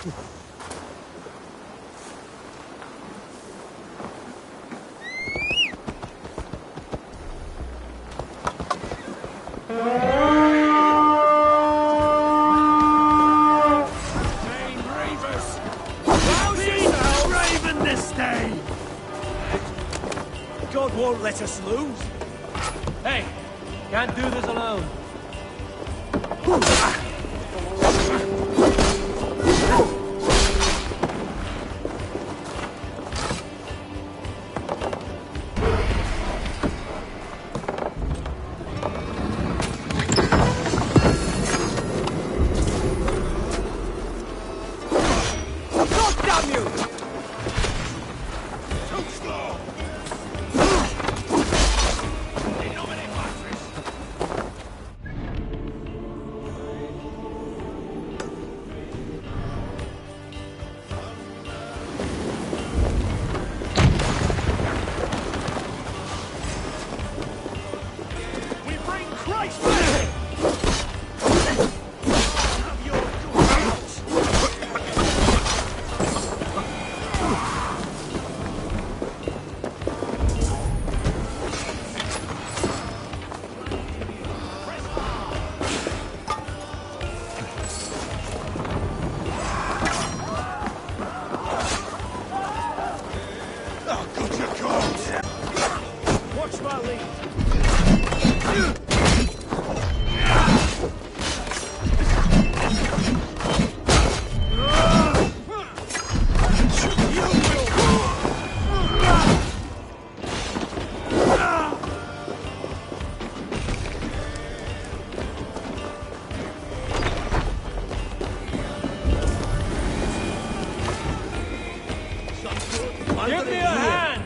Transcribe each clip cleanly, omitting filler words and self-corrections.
God won't let us lose. Hey, can't do this alone. Give me a hand!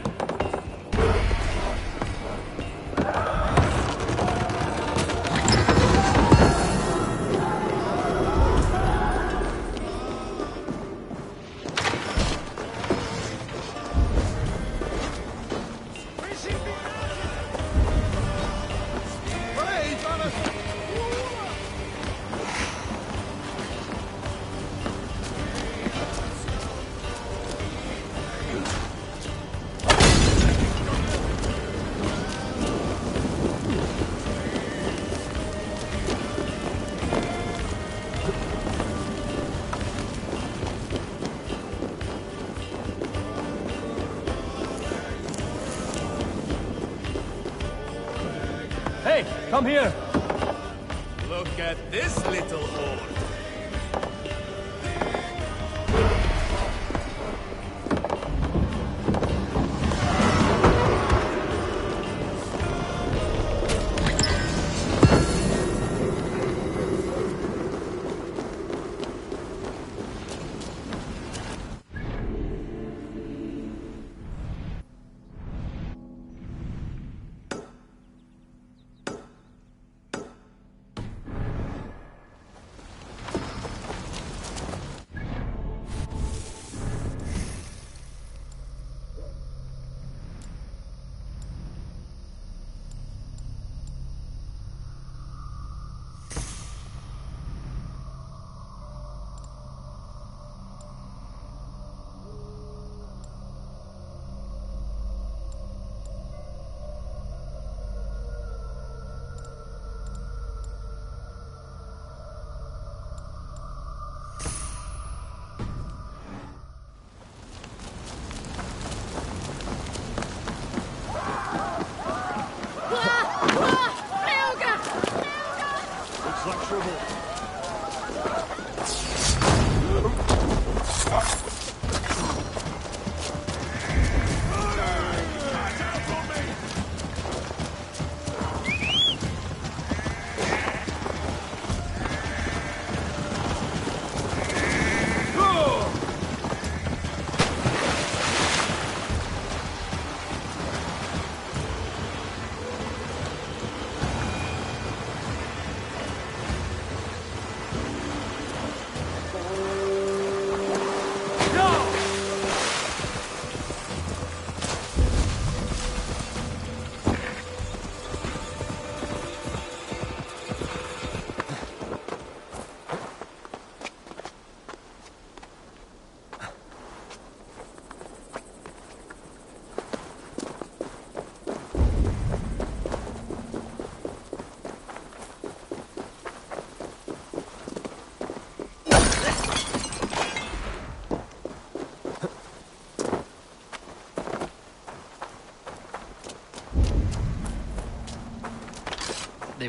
Hey, come here! Look at this little horde.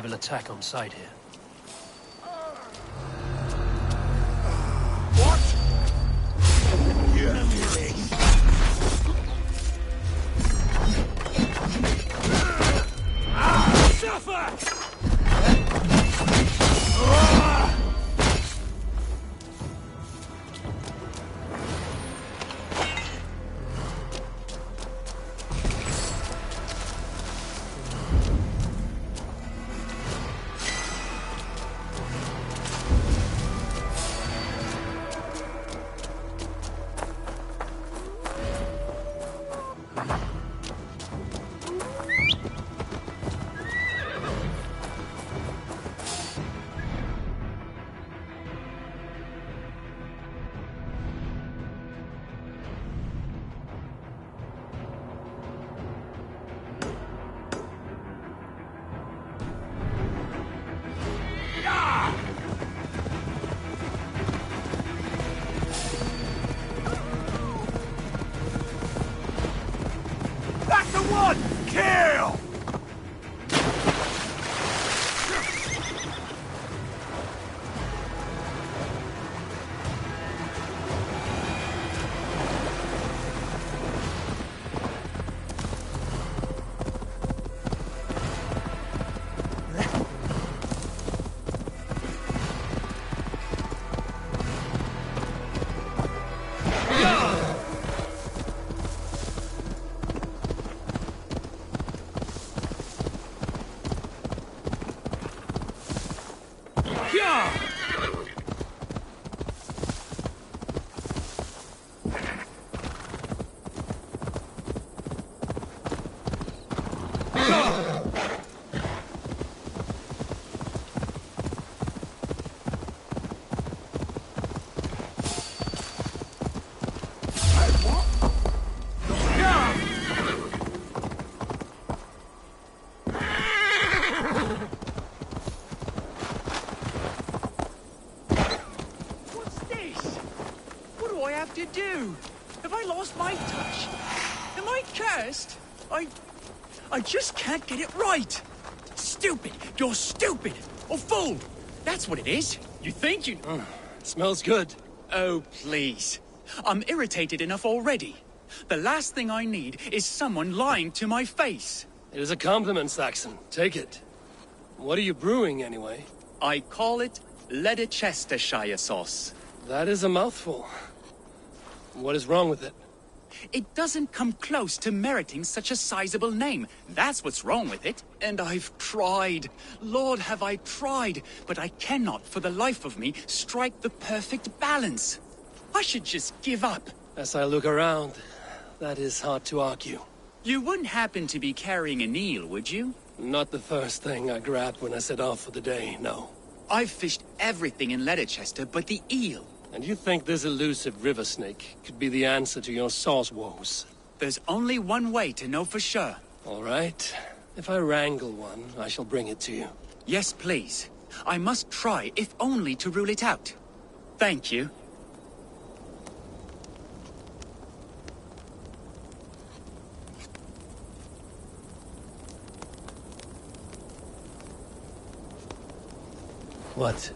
naval attack on sight here. What? Suffer! That's the one! Kill! To do? Have I lost my touch? Am I cursed? I just can't get it right. Stupid. You're stupid. Or fool. That's what it is. You think you... Smells good. Oh, please. I'm irritated enough already. The last thing I need is someone lying to my face. It is a compliment, Saxon. Take it. What are you brewing, anyway? I call it Leicestershire sauce. That is a mouthful. What is wrong with it? It doesn't come close to meriting such a sizable name. That's what's wrong with it. And I've tried. Lord, have I tried. But I cannot, for the life of me, strike the perfect balance. I should just give up. As I look around, that is hard to argue. You wouldn't happen to be carrying an eel, would you? Not the first thing I grabbed when I set off for the day, no. I've fished everything in Leicester but the eel. And you think this elusive river snake could be the answer to your sauce woes? There's only one way to know for sure. All right. If I wrangle one, I shall bring it to you. Yes, please. I must try, if only to rule it out. Thank you. What?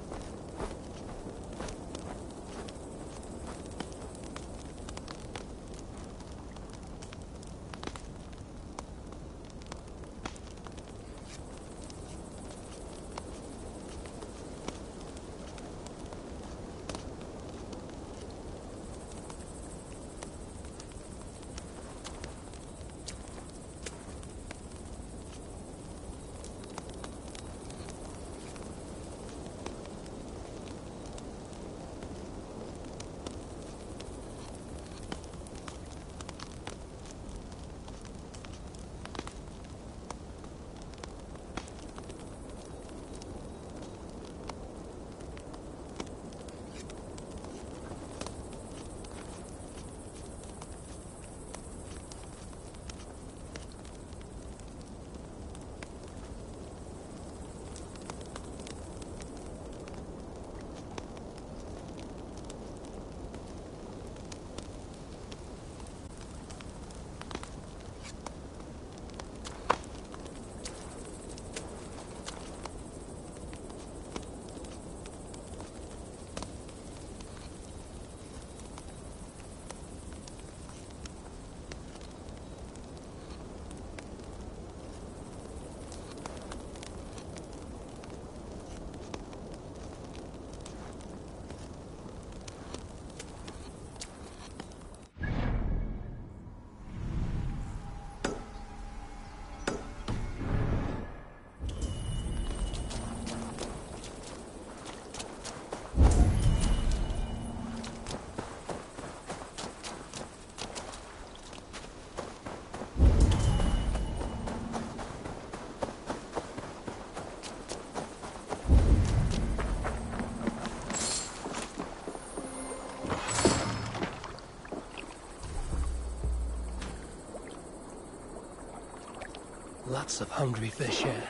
Lots of hungry fish here.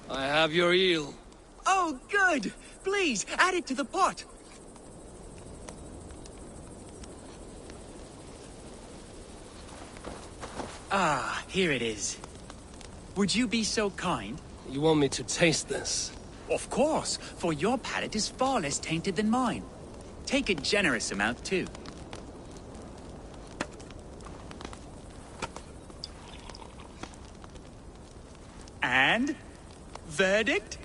I have your eel. Oh, good! Please, add it to the pot. Ah, here it is. Would you be so kind? You want me to taste this? Of course, for your palate is far less tainted than mine. Take a generous amount, too. And? Verdict?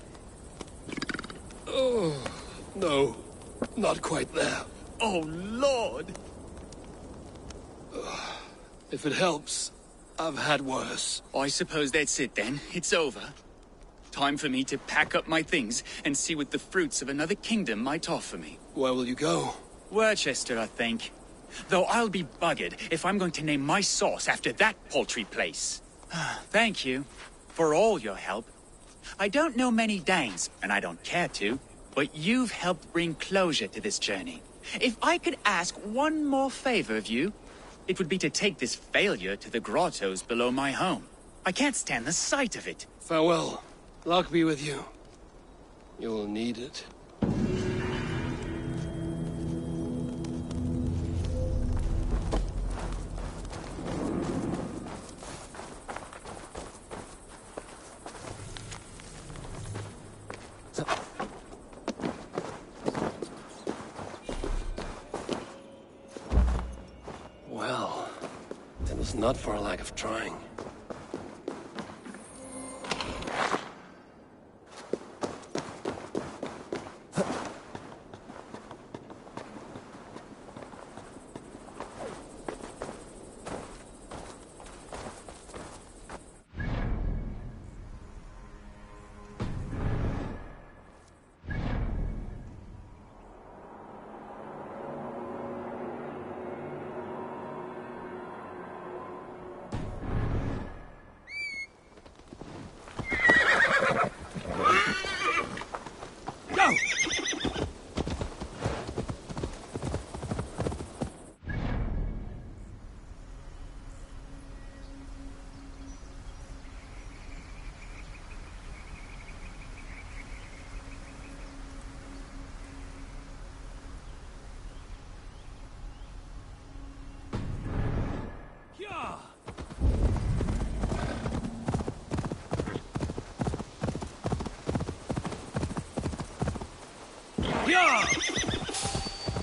Oh, no. Not quite there. Oh, Lord! If it helps, I've had worse. I suppose that's it then. It's over. Time for me to pack up my things and see what the fruits of another kingdom might offer me. Where will you go? Worcester, I think. Though I'll be buggered if I'm going to name my sauce after that paltry place. Thank you for all your help. I don't know many Danes, and I don't care to, but you've helped bring closure to this journey. If I could ask one more favor of you, it would be to take this failure to the grottos below my home. I can't stand the sight of it. Farewell. Luck be with you. You'll need it. Well, it was not for a lack of trying.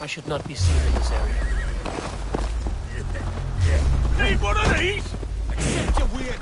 I should not be seen in this area. Need one of these? Accept your weird.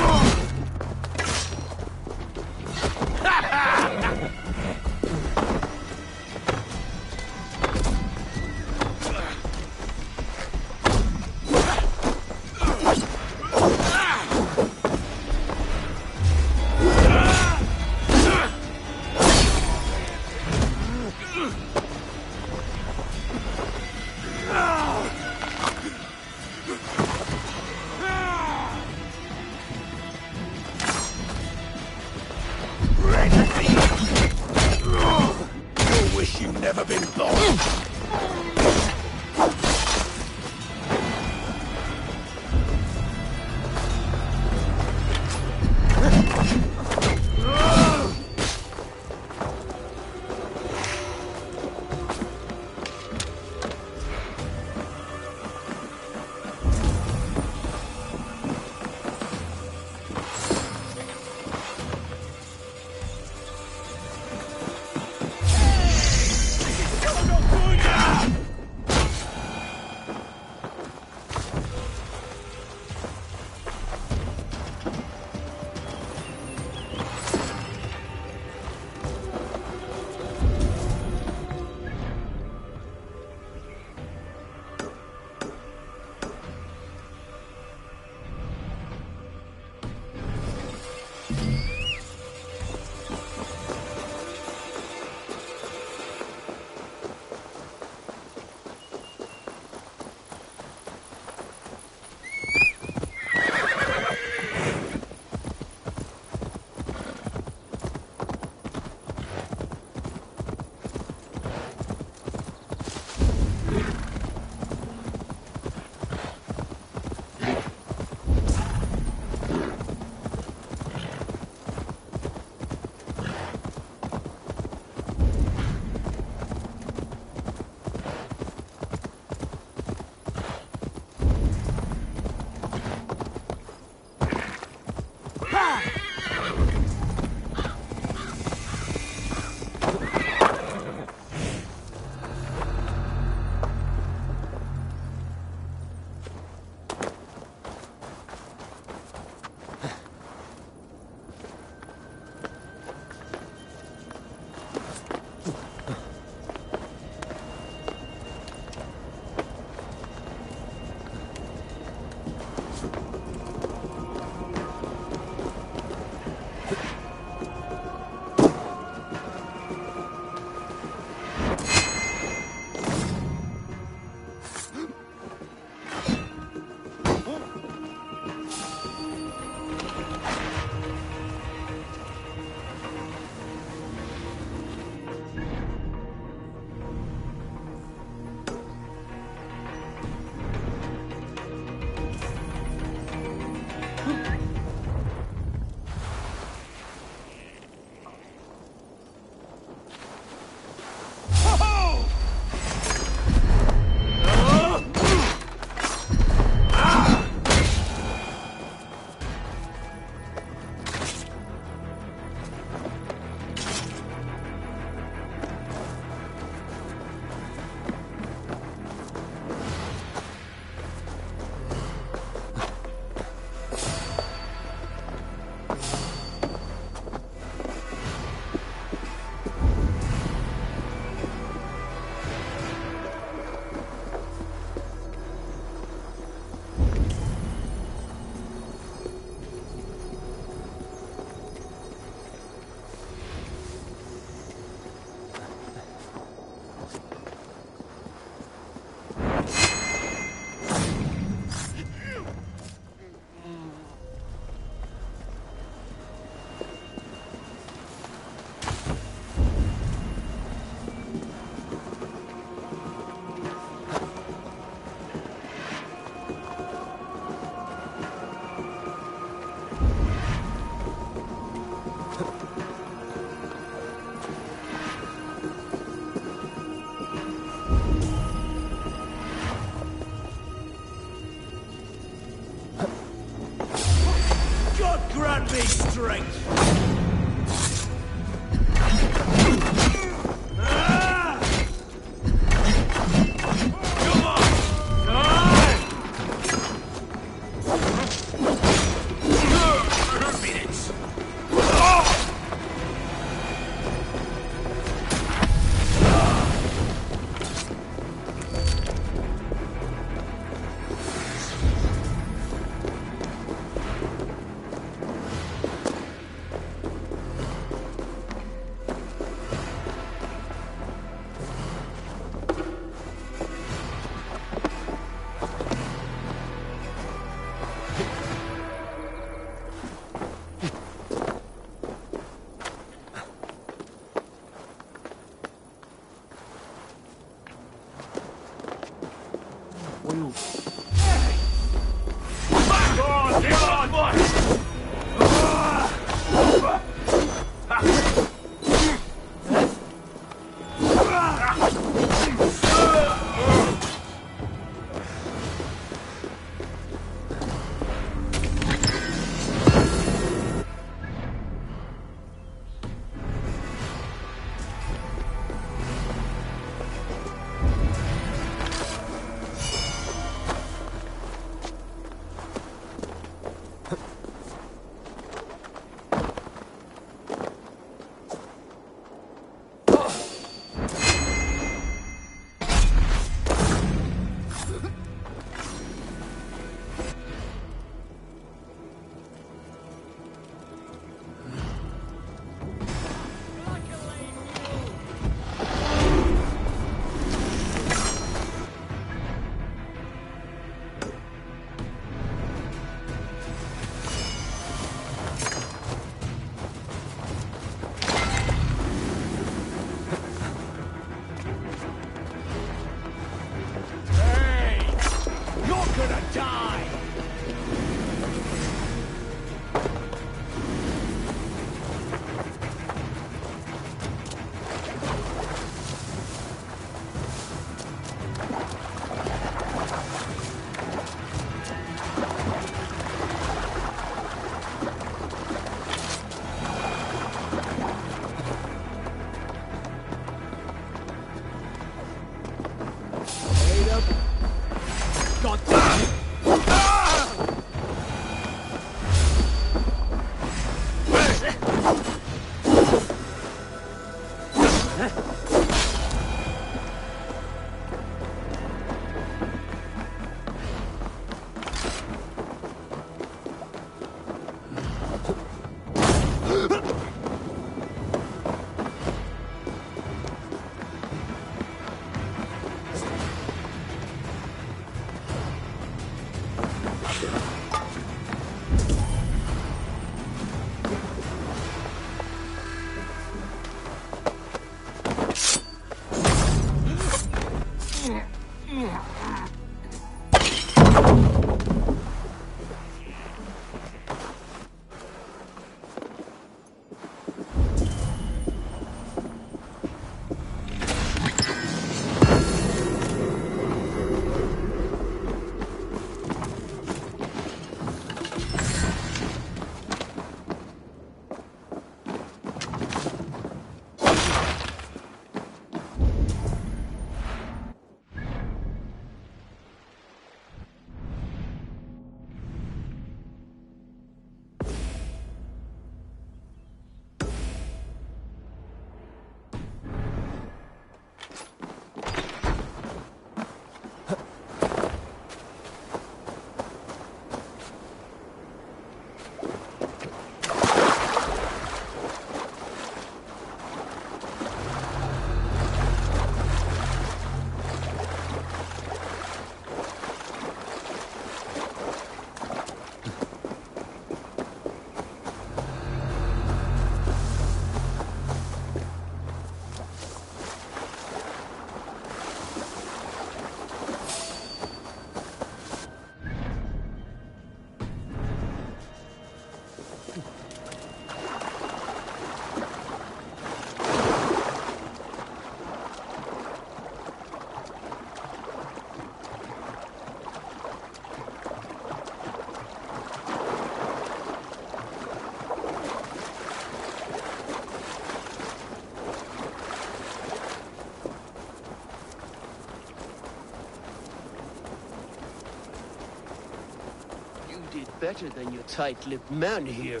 Better than your tight-lipped man here.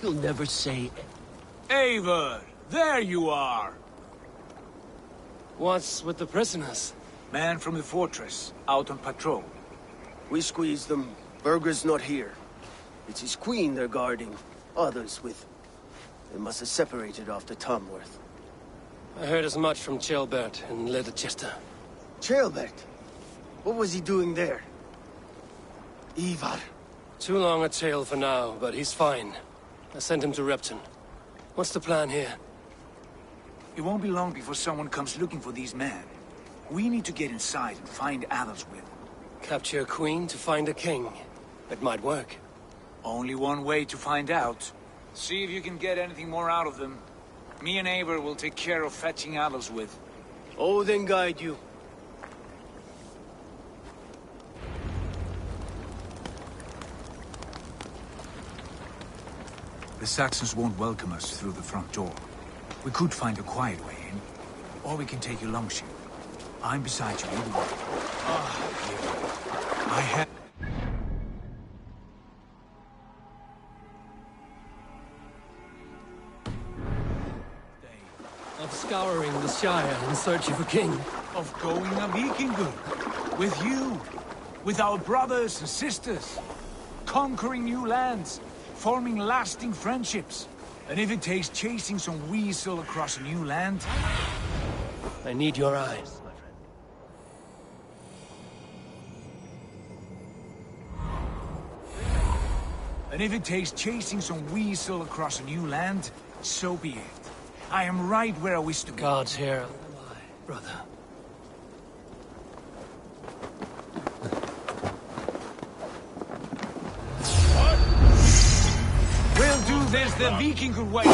You'll never say... Eivor, there you are! What's with the prisoners? Man from the fortress, out on patrol. We squeezed them. Berger's not here. It's his queen they're guarding. Others with... They must have separated after Tamworth. I heard as much from Ceolbert in Leicester. Ceolbert? What was he doing there? Ivar. Too long a tale for now, but he's fine. I sent him to Repton. What's the plan here? It won't be long before someone comes looking for these men. We need to get inside and find Adelswyn. Capture a queen to find a king. It might work. Only one way to find out. See if you can get anything more out of them. Me and Eivor will take care of fetching Adelswith. Odin guide you. The Saxons won't welcome us through the front door. We could find a quiet way in, or we can take a long ship. I'm beside you either way. I have... Of scouring the Shire in search of a king. Of going a Vikingur. With you. With our brothers and sisters. Conquering new lands. Forming lasting friendships. And if it takes chasing some weasel across a new land... I need your eyes, my friend. And if it takes chasing some weasel across a new land, so be it. I am right where I wish to be. God's here, brother. We'll do this the Vikingur way.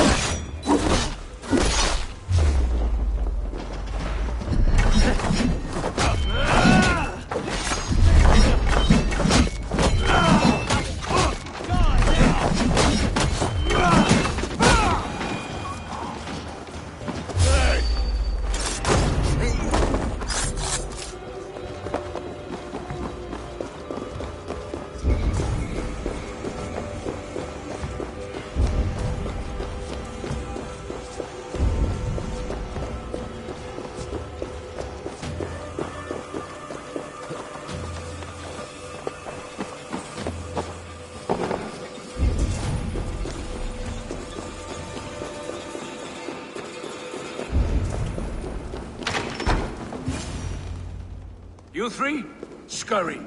You three, scurry.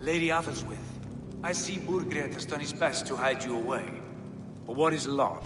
Lady Athelstwith, I see Burgred has done his best to hide you away. But what is Lot?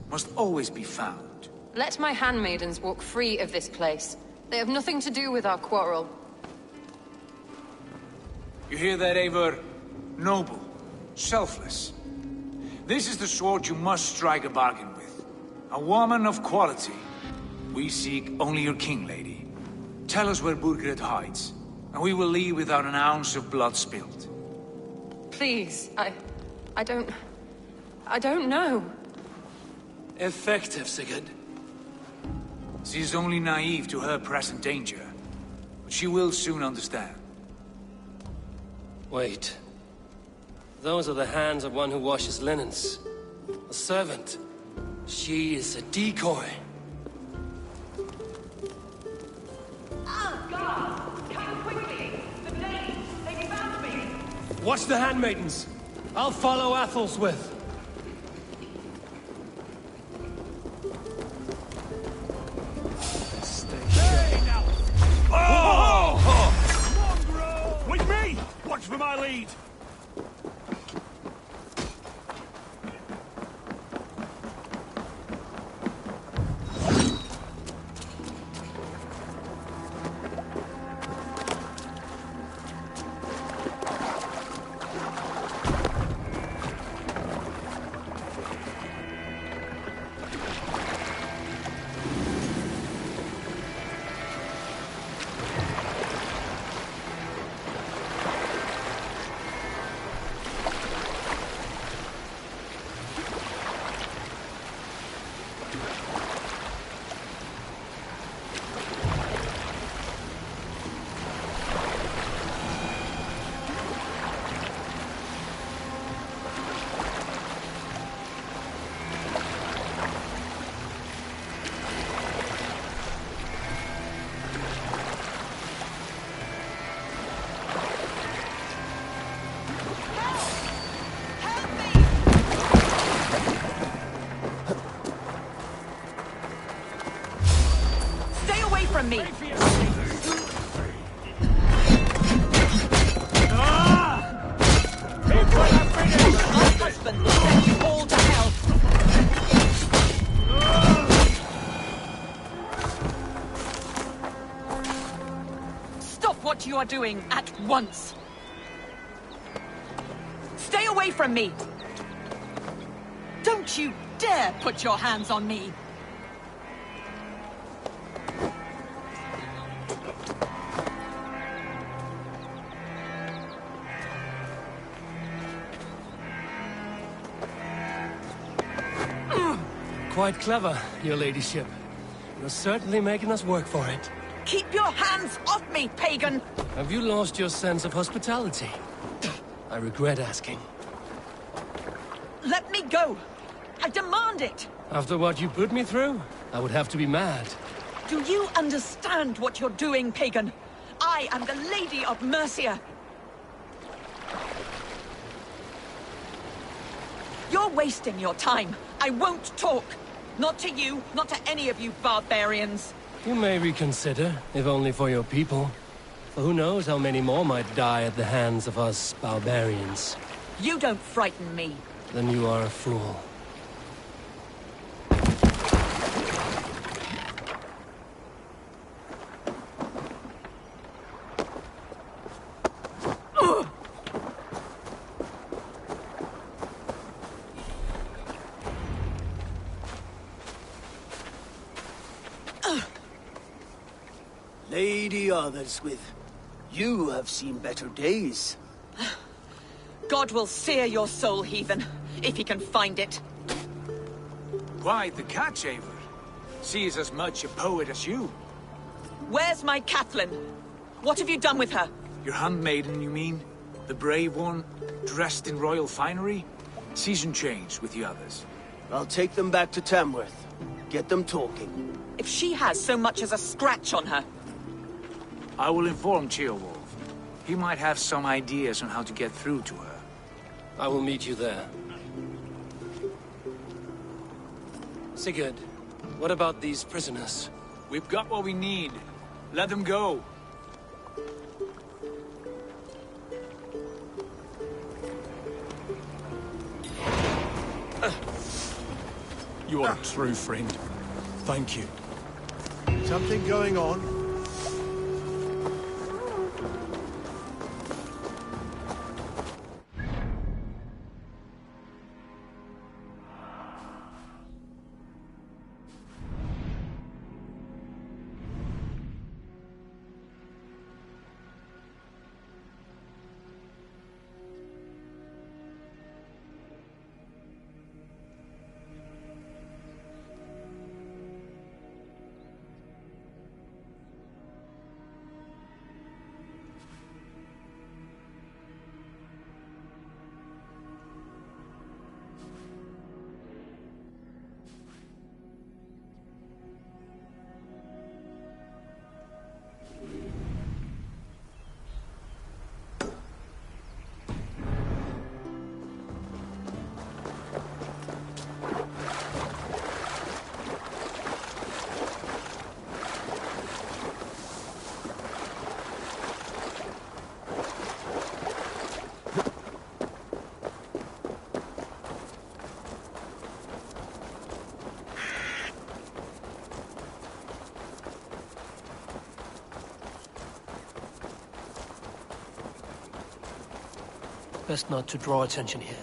Must always be found. Let my handmaidens walk free of this place. They have nothing to do with our quarrel. You hear that, Eivor? Noble. selfless. This is the sword you must strike a bargain with. A woman of quality. We seek only your king, lady. Tell us where Burgred hides, and we will leave without an ounce of blood spilled. Please, I don't know. Effective, Sigurd. She is only naive to her present danger, but she will soon understand. Wait. Those are the hands of one who washes linens. A servant. She is a decoy. Oh, God! Come quickly! The Danes! They found me! Watch the handmaidens. I'll follow Athel's. With me! Watch for my lead! From me! My husband will send you all to hell! Stop what you are doing at once! Stay away from me! Don't you dare put your hands on me! Quite clever, your ladyship. You're certainly making us work for it. Keep your hands off me, pagan! Have you lost your sense of hospitality? I regret asking. Let me go! I demand it! After what you put me through, I would have to be mad. Do you understand what you're doing, pagan? I am the Lady of Mercia. You're wasting your time. I won't talk. Not to you, not to any of you barbarians. You may reconsider, if only for your people. For who knows how many more might die at the hands of us barbarians. You don't frighten me. Then you are a fool. Lady Otherswith, you have seen better days. God will sear your soul, heathen, if he can find it. Quite the catch, Eivor. She is as much a poet as you. Where's my Catelyn? What have you done with her? Your handmaiden, you mean? The brave one, dressed in royal finery? Season change with the others. I'll take them back to Tamworth. Get them talking. If she has so much as a scratch on her. I will inform Ceolwulf. He might have some ideas on how to get through to her. I will meet you there. Sigurd, what about these prisoners? We've got what we need. Let them go. You are a true friend. Thank you. Something going on? Best not to draw attention here.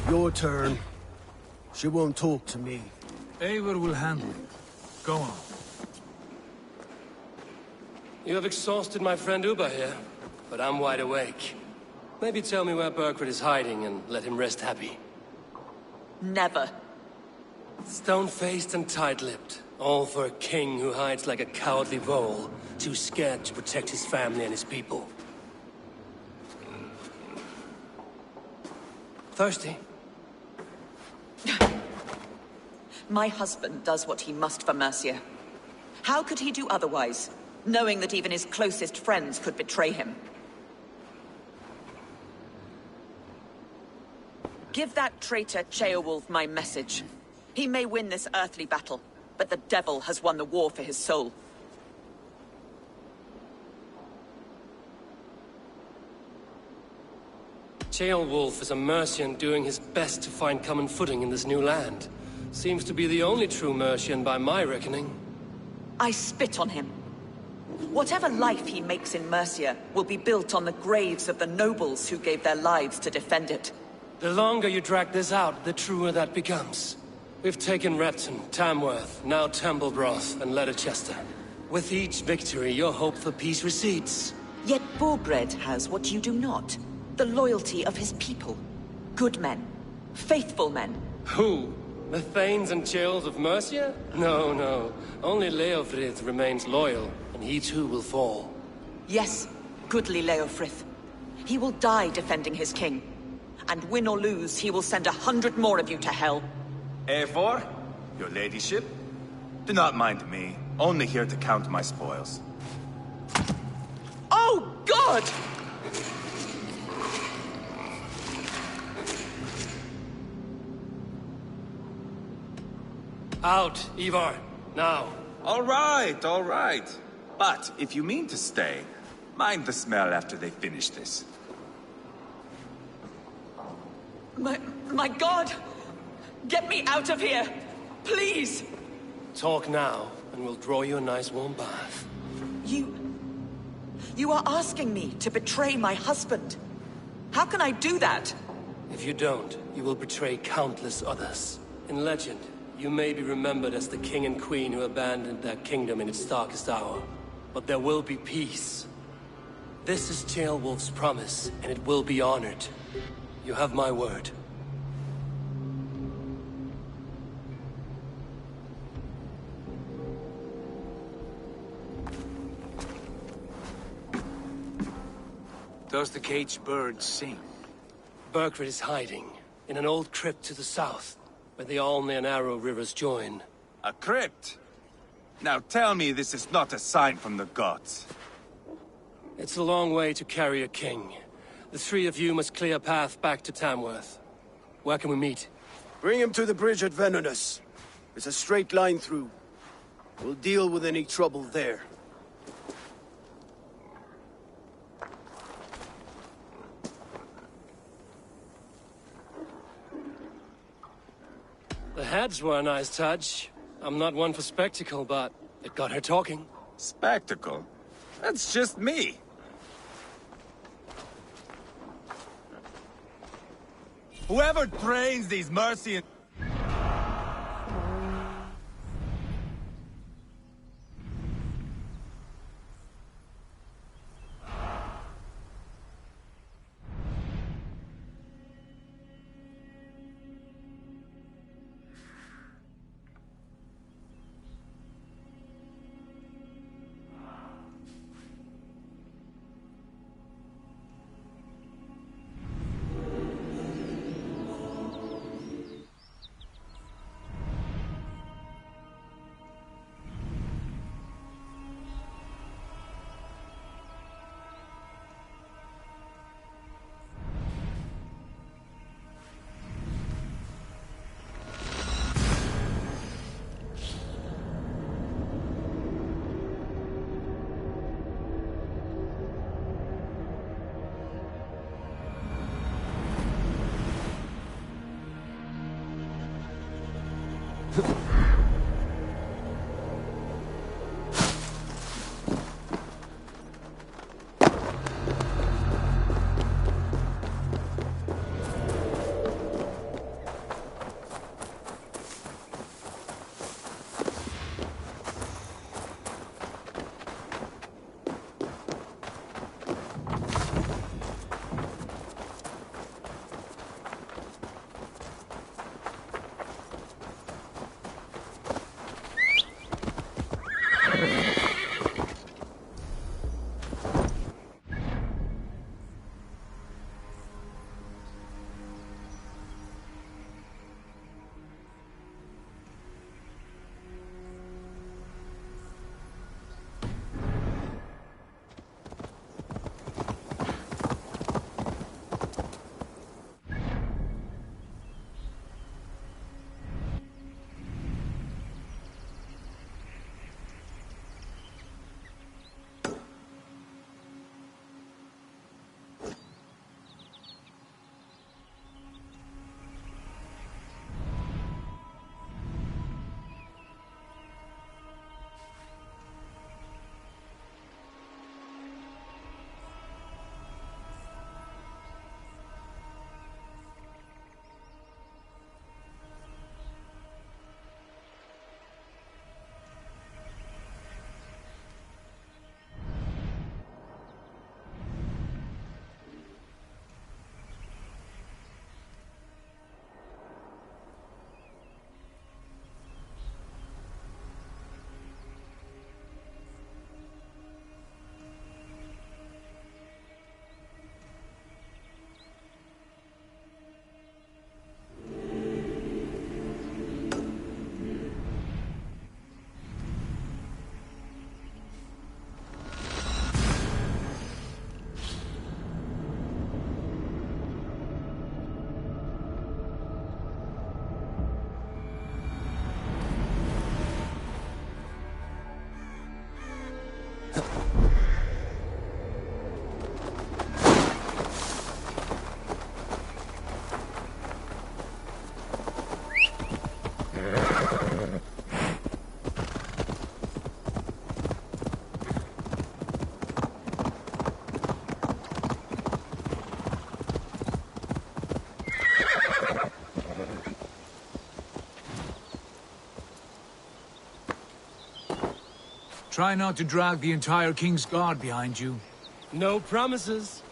Your turn. She won't talk to me. Eivor will handle it. Go on. You have exhausted my friend Uber here, but I'm wide awake. Maybe tell me where Burgred is hiding and let him rest happy. Never. Stone-faced and tight-lipped. All for a king who hides like a cowardly vole, too scared to protect his family and his people. Thirsty? My husband does what he must for Mercia. How could he do otherwise, knowing that even his closest friends could betray him? Give that traitor Ceolwulf my message. He may win this earthly battle, but the devil has won the war for his soul. Ceolwulf is a Mercian doing his best to find common footing in this new land. Seems to be the only true Mercian by my reckoning. I spit on him. Whatever life he makes in Mercia will be built on the graves of the nobles who gave their lives to defend it. The longer you drag this out, the truer that becomes. We've taken Repton, Tamworth, now Templebroth, and Letterchester. With each victory, your hope for peace recedes. Yet Borgred has what you do not. The loyalty of his people. Good men. Faithful men. Who? The Thanes and Chills of Mercia? No, no. Only Leofrith remains loyal, and he too will fall. Yes, goodly Leofrith. He will die defending his king. And win or lose, he will send 100 more of you to hell. Eivor, your ladyship? Do not mind me. Only here to count my spoils. Oh, God! Out, Ivar. Now. All right. But if you mean to stay, mind the smell after they finish this. My God! Get me out of here! Please! Talk now, and we'll draw you a nice warm bath. You are asking me to betray my husband. How can I do that? If you don't, you will betray countless others. In legend, you may be remembered as the king and queen who abandoned their kingdom in its darkest hour. But there will be peace. This is Ceolwulf's promise, and it will be honored. You have my word. Does the caged bird sing? Burgred is hiding in an old crypt to the south, where the Alne and Arrow rivers join. A crypt? Now tell me this is not a sign from the gods. It's a long way to carry a king. The three of you must clear a path back to Tamworth. Where can we meet? Bring him to the bridge at Venonus. It's a straight line through. We'll deal with any trouble there. The heads were a nice touch. I'm not one for spectacle, but it got her talking. Spectacle? That's just me. Whoever trains these Mercian... Try not to drag the entire King's Guard behind you. No promises.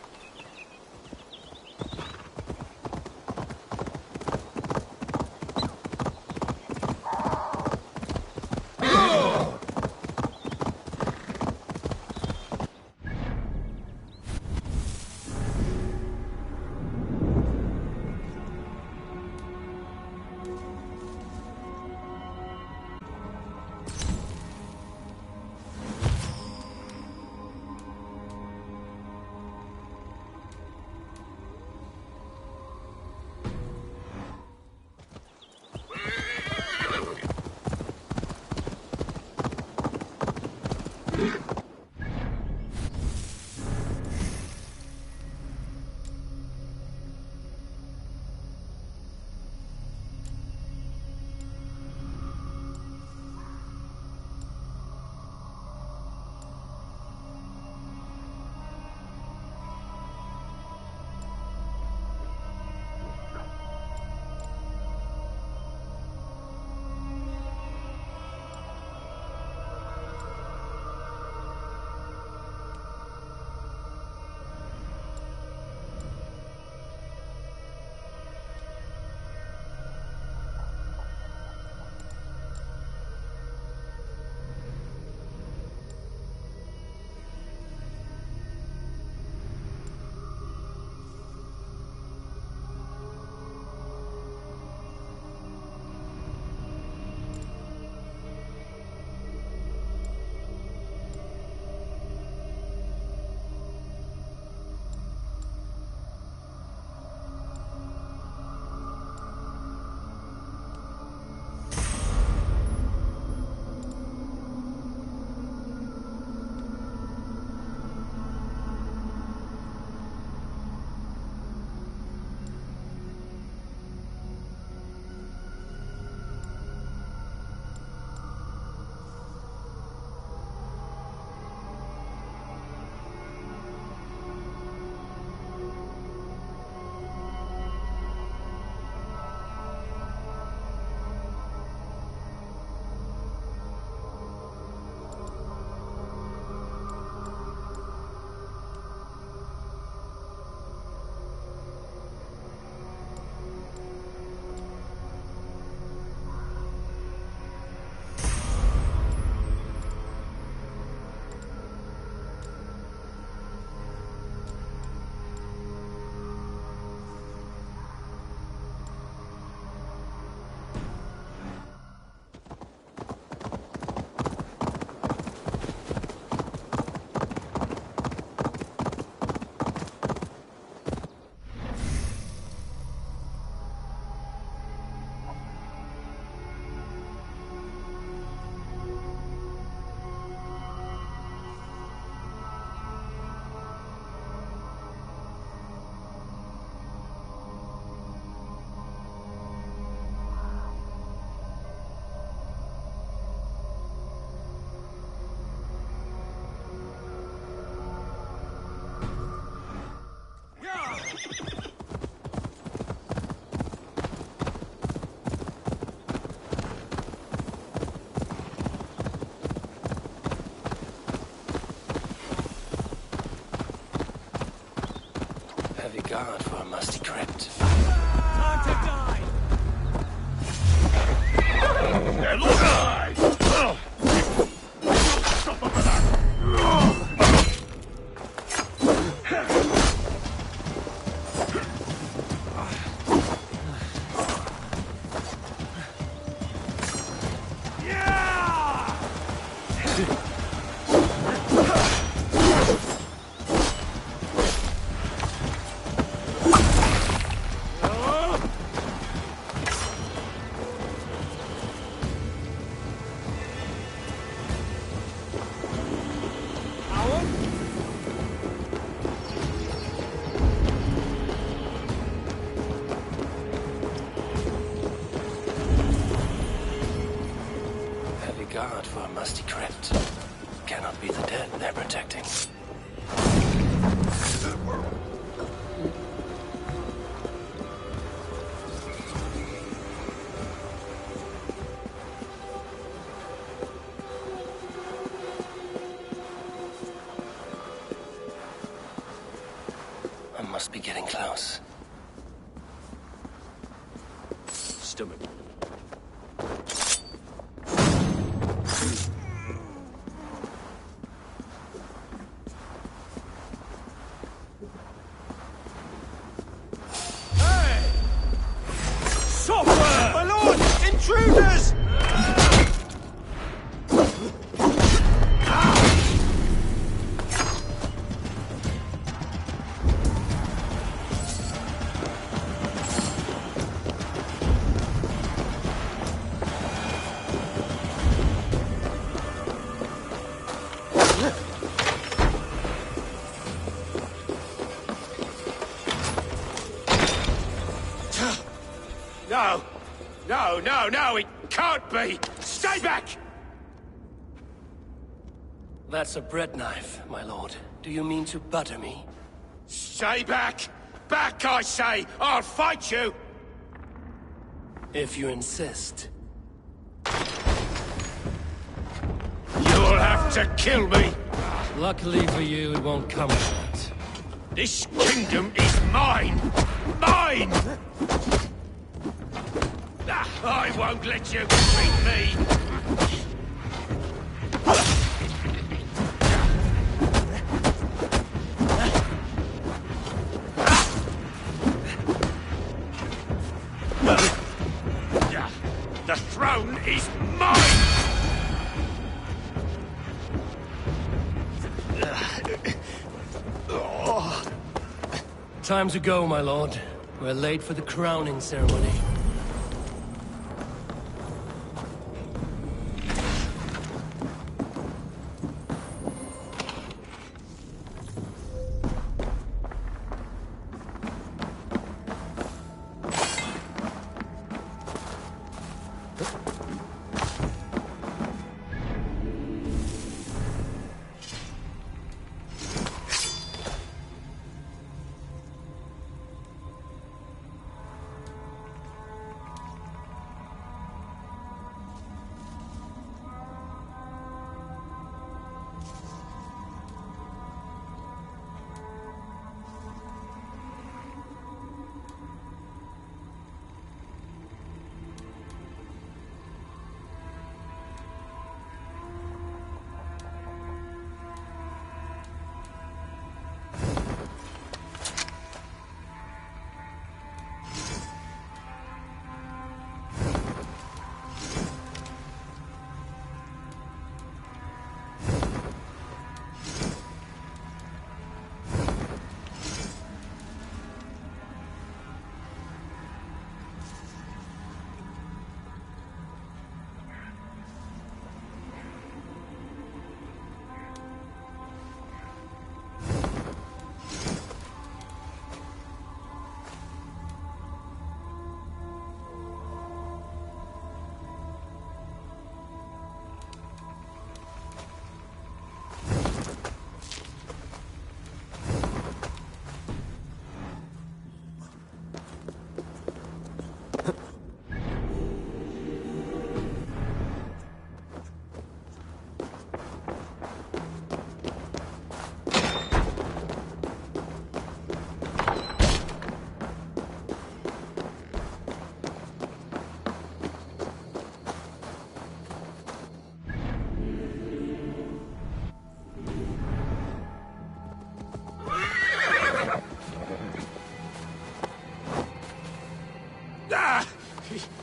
Heavy guard for a musty crypt. Time to die! must be getting close. Stomach. My lord! Intruders! No! No, no, no! It can't be! Stay back! That's a bread knife, my lord. Do you mean to butter me? Stay back! Back, I say! I'll fight you! If you insist. You'll have to kill me! Luckily for you, it won't come to that. This kingdom is mine! Mine! I won't let you treat me! The throne is mine! Time to go, my lord. We're late for the crowning ceremony.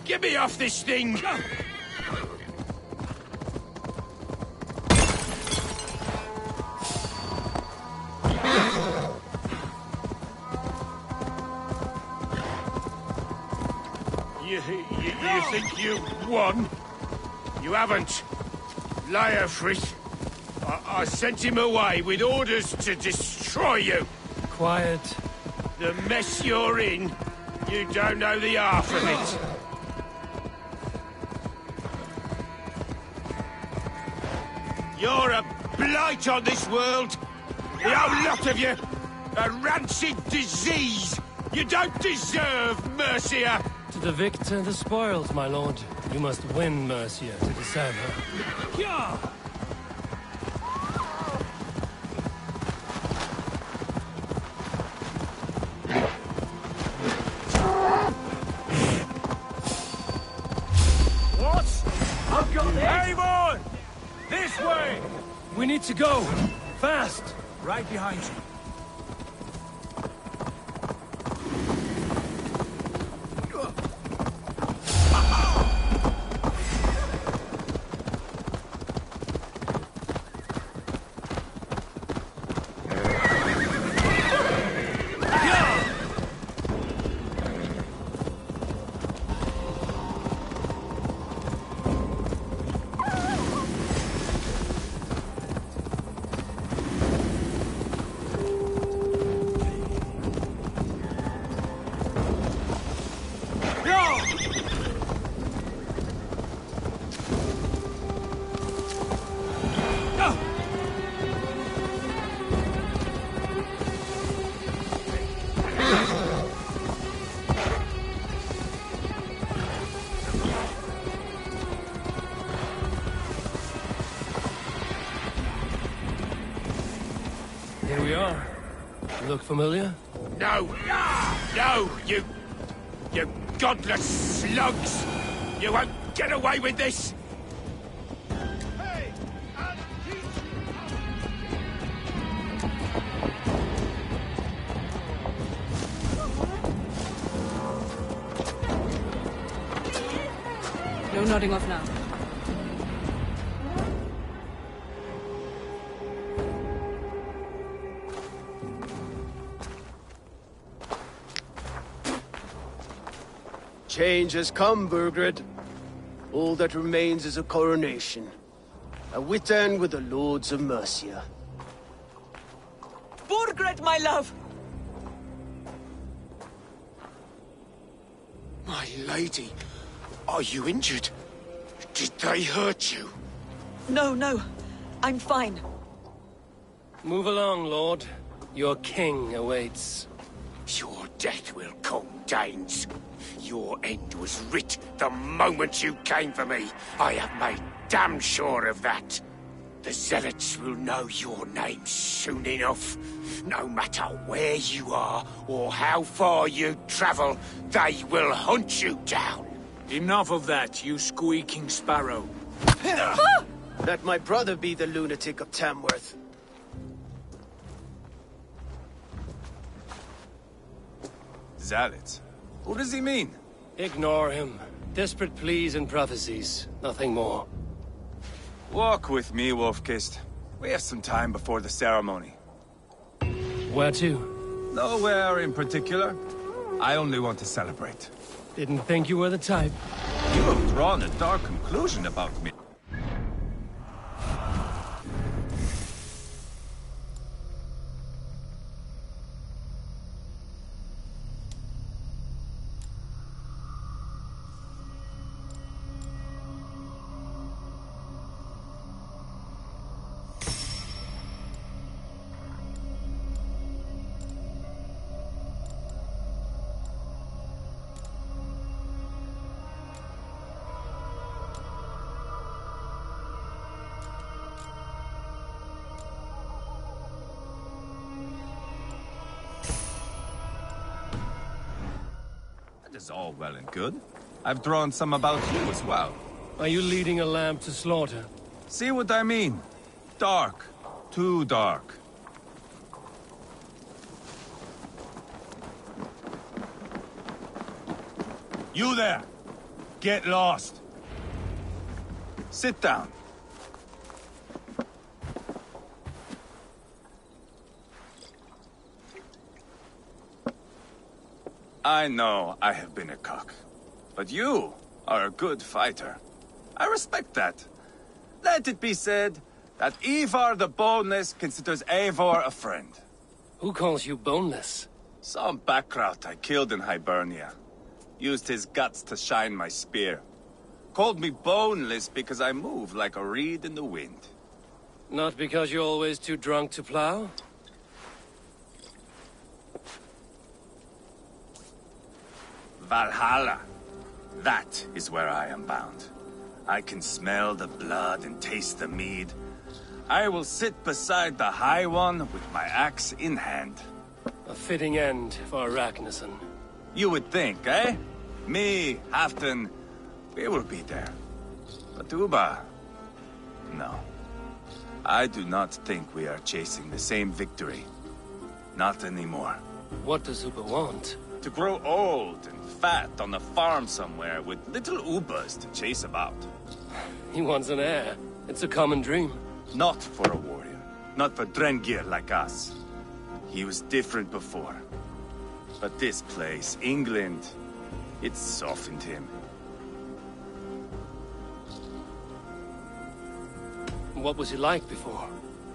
Get me off this thing! You think you won? You haven't. Leofrith. I sent him away with orders to destroy you. Quiet. The mess you're in, you don't know the half of it. You're a blight on this world. The whole lot of you. A rancid disease. You don't deserve Mercia. To the victor, the spoils, my lord. You must win Mercia to deserve her. Yeah. to go! Fast! Right behind you. Here we are. Look familiar? No! No, you godless slugs! You won't get away with this! No nodding off now. Change has come, Burgred. All that remains is a coronation. A Witan with the Lords of Mercia. Burgred, my love! My lady, are you injured? Did they hurt you? No, no. I'm fine. Move along, Lord. Your king awaits. Your death will come, Danes. Your end was writ the moment you came for me. I have made damn sure of that. The Zealots will know your name soon enough. No matter where you are or how far you travel, they will hunt you down. Enough of that, you squeaking sparrow. Let my brother be the lunatic of Tamworth. Zealots? Who does he mean? Ignore him. Desperate pleas and prophecies. Nothing more. Walk with me, Wolf-Kissed. We have some time before the ceremony. Where to? Nowhere in particular. I only want to celebrate. Didn't think you were the type. You have drawn a dark conclusion about me. Is all well and good. I've drawn some about you as well. Are you leading a lamb to slaughter? See what I mean? Dark. Too dark. You there! Get lost! Sit down. I know I have been a cock, but you are a good fighter. I respect that. Let it be said that Ivar the Boneless considers Eivor a friend. Who calls you boneless? Some backrout I killed in Hibernia. Used his guts to shine my spear. Called me boneless because I move like a reed in the wind. Not because you're always too drunk to plow? Valhalla. That is where I am bound. I can smell the blood and taste the mead. I will sit beside the High One with my axe in hand. A fitting end for Ragnarsson. You would think, eh? Me, Halfdan, we will be there. But Uba... no. I do not think we are chasing the same victory. Not anymore. What does Uber want? To grow old and fat on a farm somewhere with little Ubers to chase about. He wants an heir. It's a common dream. Not for a warrior. Not for Drengir like us. He was different before. But this place, England, it softened him. What was he like before?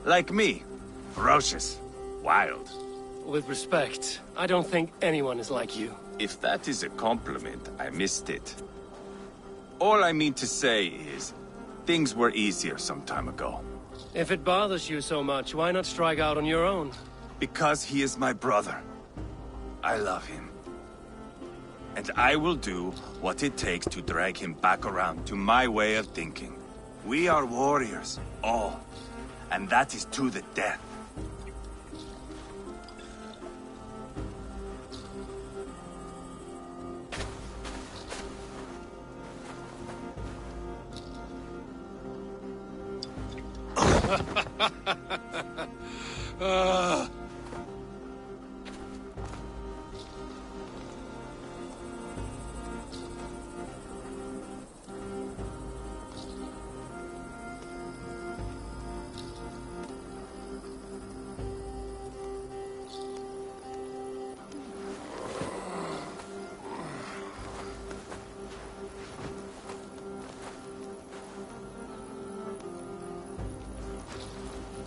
Like me. Ferocious. Wild. With respect, I don't think anyone is like you. If that is a compliment, I missed it. All I mean to say is, things were easier some time ago. If it bothers you so much, why not strike out on your own? Because he is my brother. I love him. And I will do what it takes to drag him back around to my way of thinking. We are warriors, all. And that is to the death.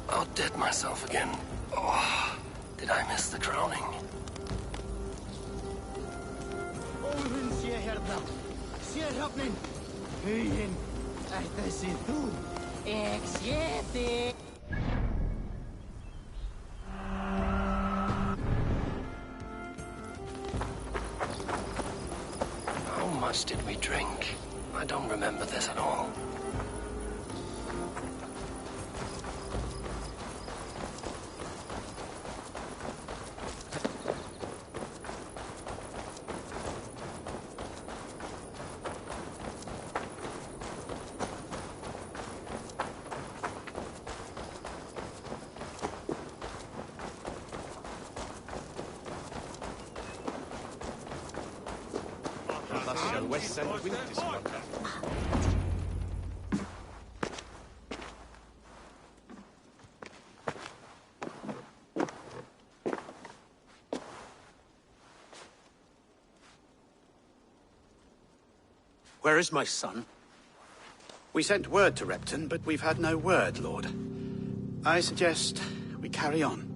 I'll dead myself again. Oh, did I miss the crowning? How much did we drink? I don't remember this at all. Where is my son? We sent word to Repton, but we've had no word, Lord. I suggest we carry on.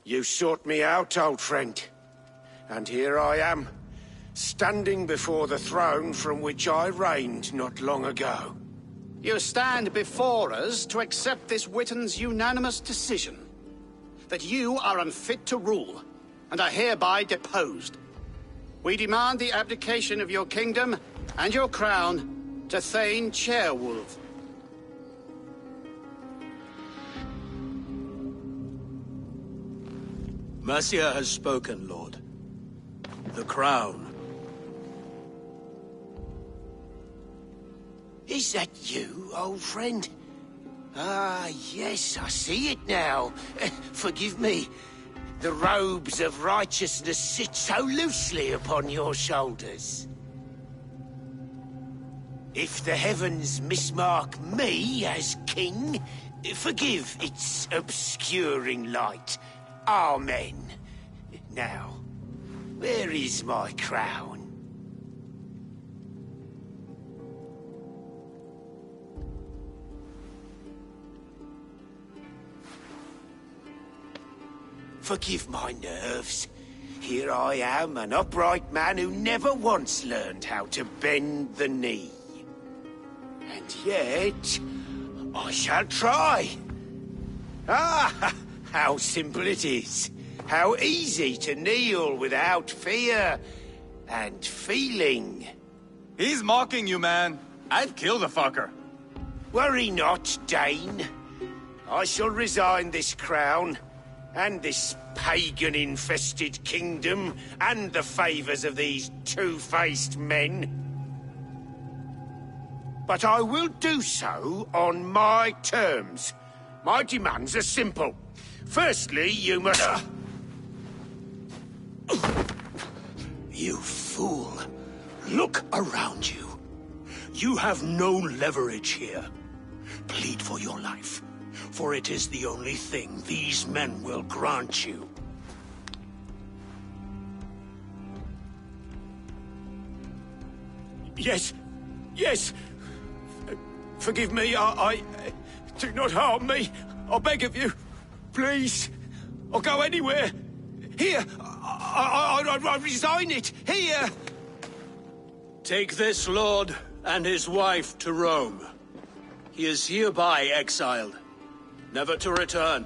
You sought me out, old friend. And here I am, standing before the throne from which I reigned not long ago. You stand before us to accept this Witten's unanimous decision. That you are unfit to rule, and are hereby deposed. We demand the abdication of your kingdom and your crown to Thane Ceolwulf. Mercia has spoken, Lord. The crown. Is that you, old friend? Ah, yes, I see it now. Forgive me. The robes of righteousness sit so loosely upon your shoulders. If the heavens mismark me as king, forgive its obscuring light. Amen. Now, where is my crown? Forgive my nerves. Here I am, an upright man who never once learned how to bend the knee. And yet, I shall try. Ah, how simple it is. How easy to kneel without fear and feeling. He's mocking you, man. I'd kill the fucker. Worry not, Dane. I shall resign this crown, and this pagan-infested kingdom, and the favors of these two-faced men. But I will do so on my terms. My demands are simple. Firstly, you must... You fool. Look around you. You have no leverage here. Plead for your life, for it is the only thing these men will grant you. Yes, yes. Forgive me, I... Do not harm me. I beg of you. Please. I'll go anywhere. Here. I resign it. Here. Take this lord and his wife to Rome. He is hereby exiled, never to return.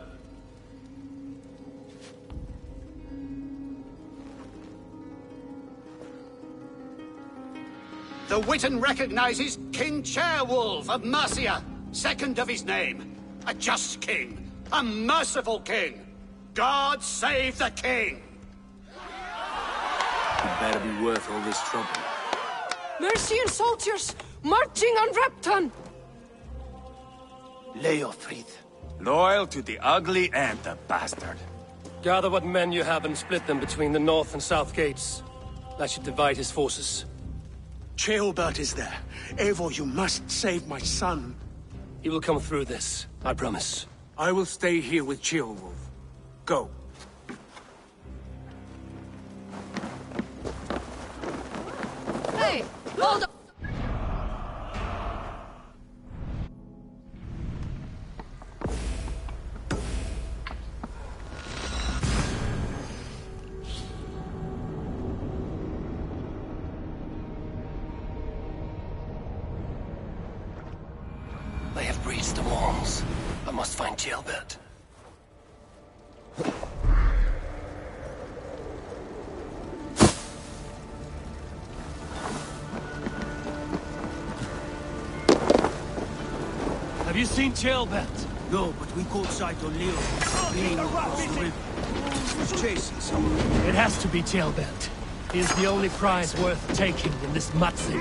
The Witan recognizes King Ceolwulf of Mercia, second of his name. A just king, a merciful king. God save the king! It better be worth all this trouble. Mercian soldiers marching on Repton! Leofrith. Loyal to the ugly and the bastard. Gather what men you have and split them between the north and south gates. That should divide his forces. Ceolbert is there. Eivor, you must save my son. He will come through this, I promise. I will stay here with Ceolwulf. Go. Hey, hold on! They have breached the walls. I must find Ceolbert. Have you seen Ceolbert? No, but we caught sight on Leo fleeing across the river. He's chasing someone. It has to be Ceolbert. He is the only prize worth taking in this Matzi.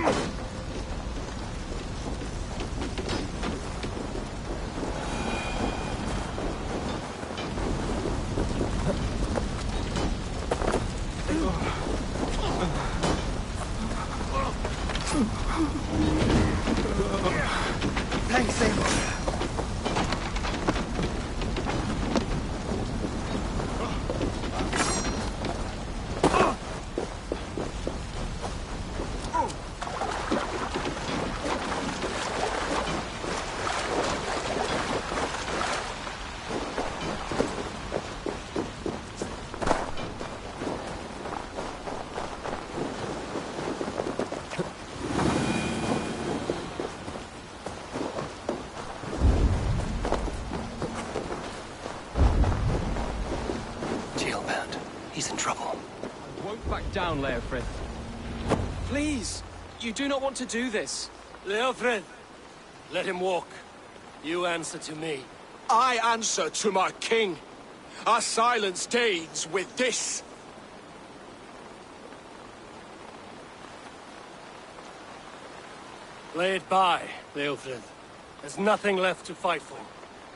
Thanks, Eivor. He's in trouble. I won't back down, Leofrith. Please, you do not want to do this. Leofrith, let him walk. You answer to me. I answer to my king. I silence Danes with this. Lay it by, Leofrith. There's nothing left to fight for.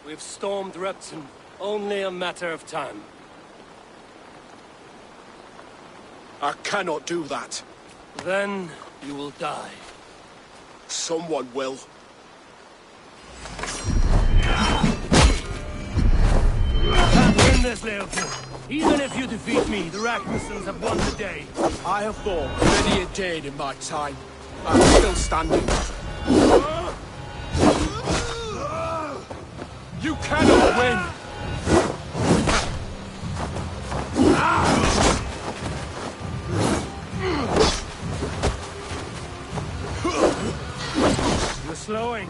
We've stormed Repton. Only a matter of time. I cannot do that. Then you will die. Someone will. Can't win this, Leofrith. Even if you defeat me, the Ragnarssons have won the day. I have fought many a Dane in my time. I'm still standing. You cannot win! You're slowing.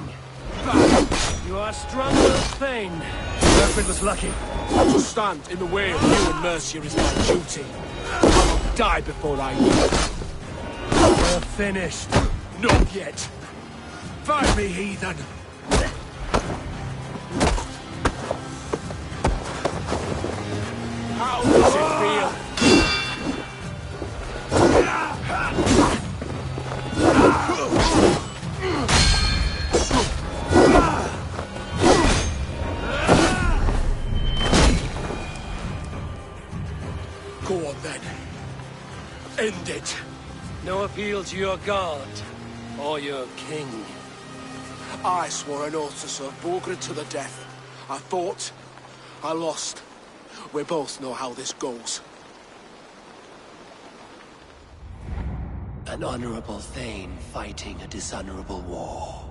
You are stronger than Thane. Berkred was lucky. To stand in the way of you and Mercia is my duty. I will die before I do. We're finished. Not yet. Fight me, heathen. How does it feel? Go on then. End it. No appeal to your god or your king. I swore an oath to serve Borgred to the death. I fought. I lost. We both know how this goes. An honorable Thane fighting a dishonorable war.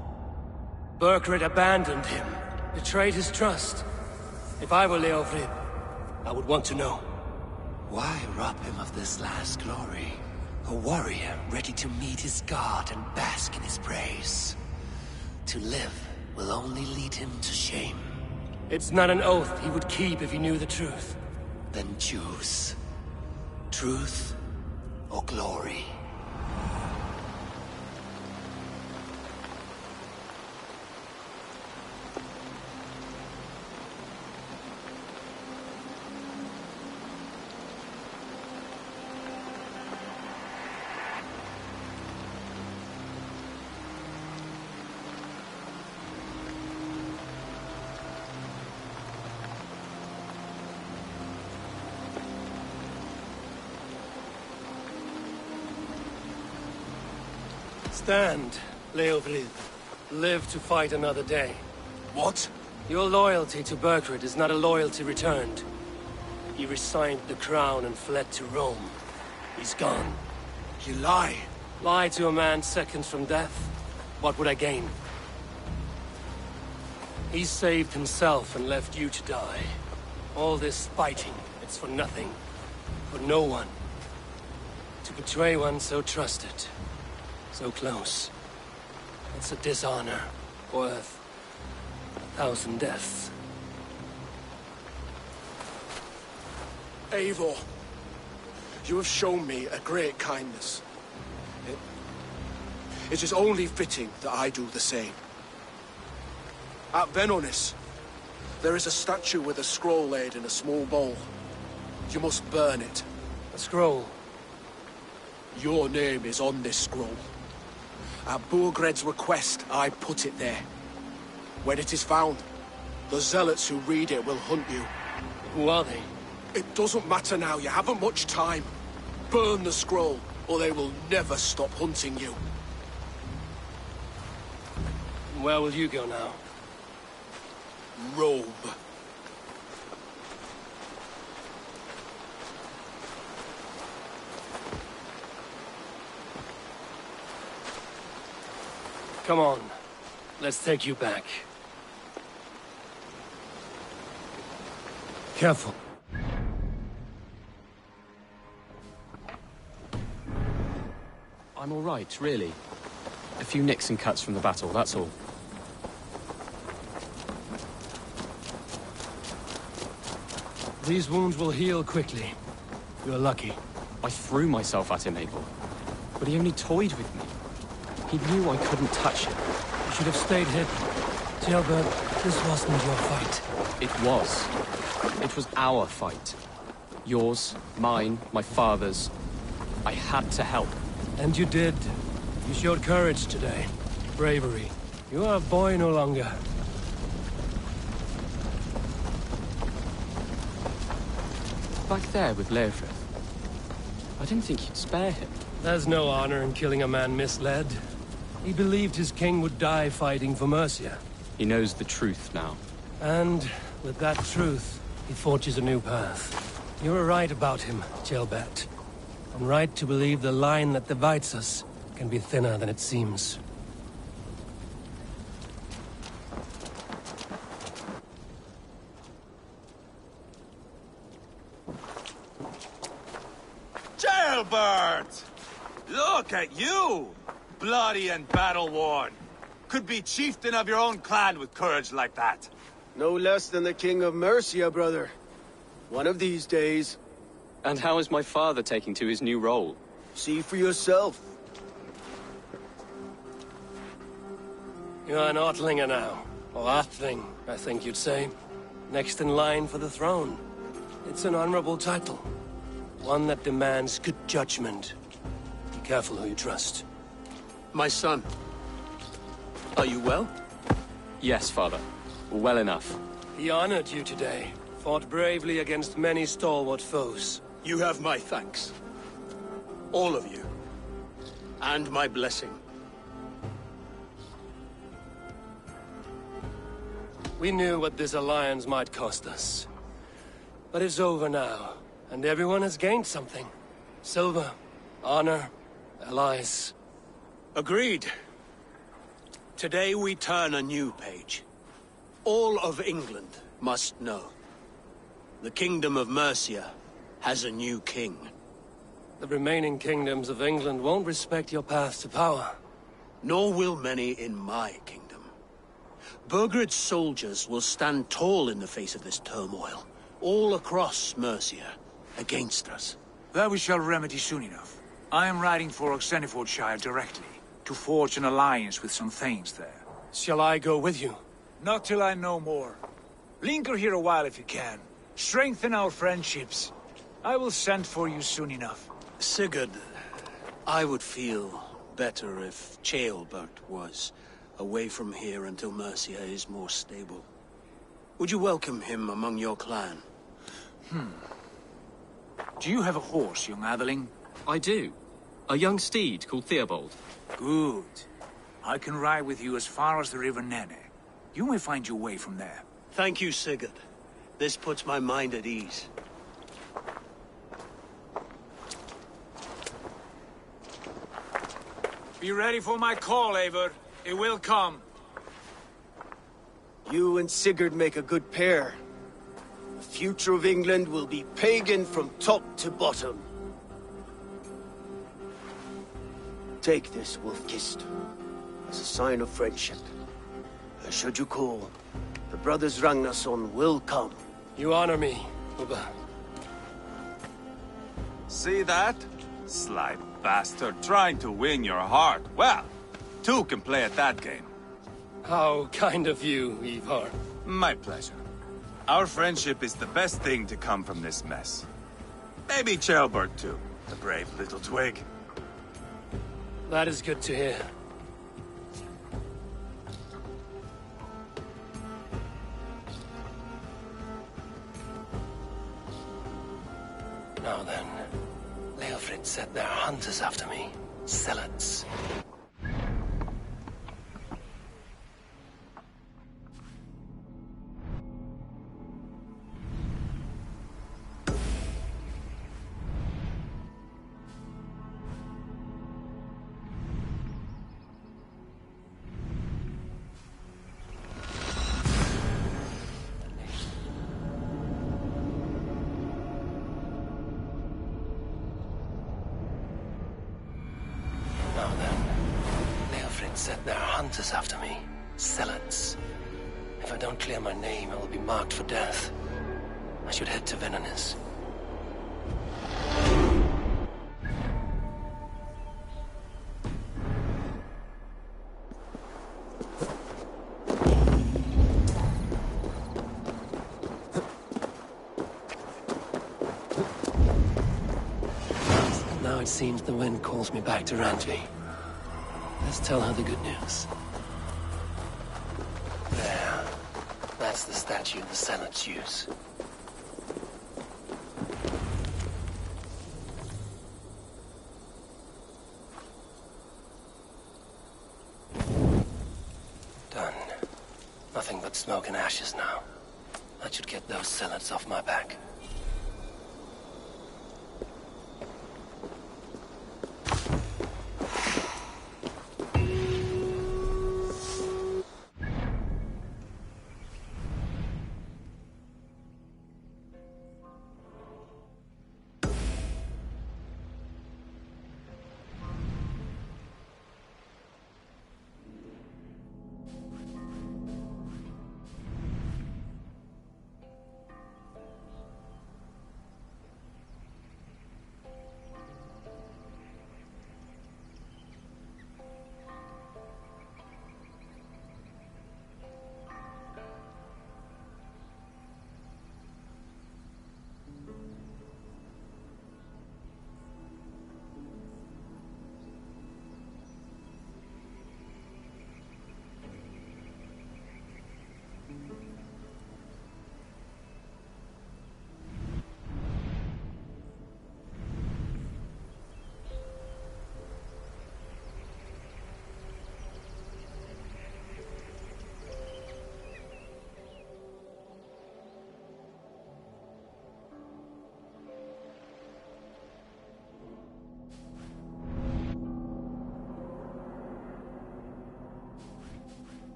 Berkred abandoned him, betrayed his trust. If I were Leofrid, I would want to know. Why rob him of this last glory? A warrior ready to meet his god and bask in his praise. To live will only lead him to shame. It's not an oath he would keep if he knew the truth. Then choose. Truth or glory. Stand, Leofrid. Live to fight another day. What? Your loyalty to Berkred is not a loyalty returned. He resigned the crown and fled to Rome. He's gone. You lie. Lie to a man seconds from death? What would I gain? He saved himself and left you to die. All this fighting, it's for nothing. For no one. To betray one so trusted. So close. It's a dishonor worth 1,000 deaths. Eivor, you have shown me a great kindness. It is only fitting that I do the same. At Venonis, there is a statue with a scroll laid in a small bowl. You must burn it. A scroll? Your name is on this scroll. At Borgred's request, I put it there. When it is found, the zealots who read it will hunt you. Who are they? It doesn't matter now, you haven't much time. Burn the scroll, or they will never stop hunting you. Where will you go now? Rome. Come on. Let's take you back. Careful. I'm all right, really. A few nicks and cuts from the battle, that's all. These wounds will heal quickly. You're lucky. I threw myself at him, Abel. But he only toyed with me. He knew I couldn't touch him. You should have stayed hidden. Ceolbert, this wasn't your fight. It was. It was our fight. Yours, mine, my father's. I had to help. And you did. You showed courage today. Bravery. You are a boy no longer. Back there with Leofrid. I didn't think you'd spare him. There's no honor in killing a man misled. He believed his king would die fighting for Mercia. He knows the truth now. And with that truth, he forges a new path. You were right about him, Ceolbert. And right to believe the line that divides us can be thinner than it seems. Ceolbert! Look at you! Bloody and battle-worn. Could be chieftain of your own clan with courage like that. No less than the King of Mercia, brother. One of these days. And how is my father taking to his new role? See for yourself. You're an Ortlinger now. Or Atling, I think you'd say. Next in line for the throne. It's an honorable title. One that demands good judgment. Be careful who you trust. My son. Are you well? Yes, father. Well enough. He honored you today. Fought bravely against many stalwart foes. You have my thanks. All of you. And my blessing. We knew what this alliance might cost us. But it's over now, and everyone has gained something. Silver, honor, allies. Agreed. Today we turn a new page. All of England must know. The Kingdom of Mercia has a new king. The remaining kingdoms of England won't respect your path to power. Nor will many in my kingdom. Burgred's soldiers will stand tall in the face of this turmoil, all across Mercia, against us. That we shall remedy soon enough. I am riding for Oxenfordshire directly, to forge an alliance with some thanes there. Shall I go with you? Not till I know more. Linger here a while if you can. Strengthen our friendships. I will send for you soon enough. Sigurd, I would feel better if Ceolbert was away from here until Mercia is more stable. Would you welcome him among your clan? Do you have a horse, young Atheling? I do. A young steed called Theobald. Good. I can ride with you as far as the River Nene. You may find your way from there. Thank you, Sigurd. This puts my mind at ease. Be ready for my call, Eivor. It will come. You and Sigurd make a good pair. The future of England will be pagan from top to bottom. Take this, Wolf-Kissed, as a sign of friendship. And should you call, the brothers Ragnarsson will come. You honor me, Ubba. See that? Sly bastard trying to win your heart. Well, two can play at that game. How kind of you, Ivar. My pleasure. Our friendship is the best thing to come from this mess. Maybe Ceolbert too, the brave little twig. That is good to hear. Now then, Leofrid said there are hunters after me. Zealots. Said there are hunters after me. Zealots. If I don't clear my name, I will be marked for death. I should head to Venanis. Now it seems the wind calls me back to Randvi. Let's tell her the good news. There. That's the statue the Zealots use. Done. Nothing but smoke and ashes now. That should get those Zealots off my back.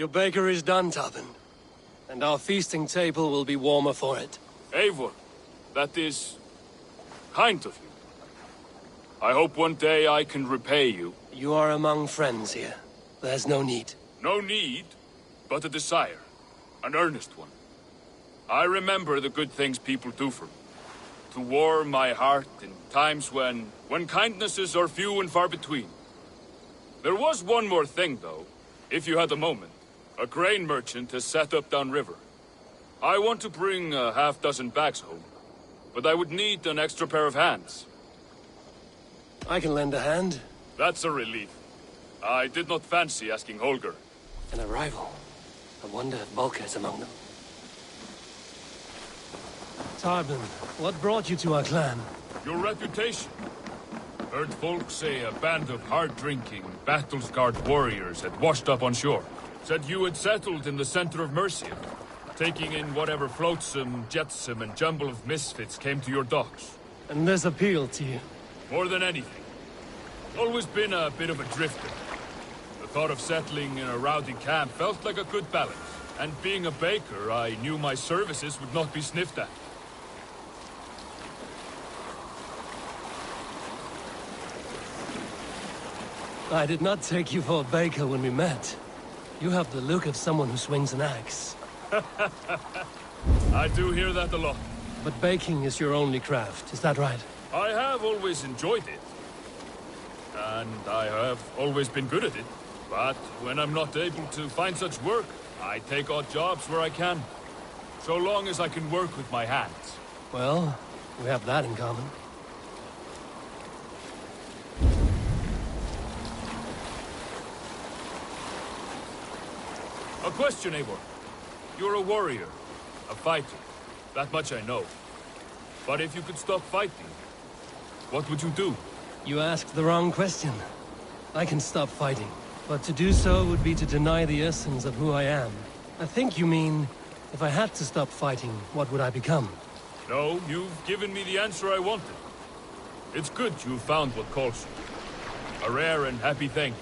Your baker is done, Tobin. And our feasting table will be warmer for it. Eivor, that is kind of you. I hope one day I can repay you. You are among friends here. There's no need. No need, but a desire. An earnest one. I remember the good things people do for me. To warm my heart in times when kindnesses are few and far between. There was one more thing, though, if you had a moment. A grain merchant has set up downriver. I want to bring a half-dozen bags home, but I would need an extra pair of hands. I can lend a hand. That's a relief. I did not fancy asking Holger. An arrival. I wonder if Volker is among them. Tarbin, what brought you to our clan? Your reputation. Heard folk say a band of hard-drinking, battle-scarred warriors had washed up on shore. Said you had settled in the center of Mercia, taking in whatever flotsam, jetsam, and jumble of misfits came to your docks. And this appealed to you? More than anything. Always been a bit of a drifter. The thought of settling in a rowdy camp felt like a good balance. And being a baker, I knew my services would not be sniffed at. I did not take you for a baker when we met. You have the look of someone who swings an axe. I do hear that a lot. But baking is your only craft, is that right? I have always enjoyed it. And I have always been good at it. But when I'm not able to find such work, I take odd jobs where I can. So long as I can work with my hands. Well, we have that in common. A question, Eivor. You're a warrior, a fighter. That much I know. But if you could stop fighting, what would you do? You asked the wrong question. I can stop fighting, but to do so would be to deny the essence of who I am. I think you mean, if I had to stop fighting, what would I become? No, you've given me the answer I wanted. It's good you found what calls you. A rare and happy thing.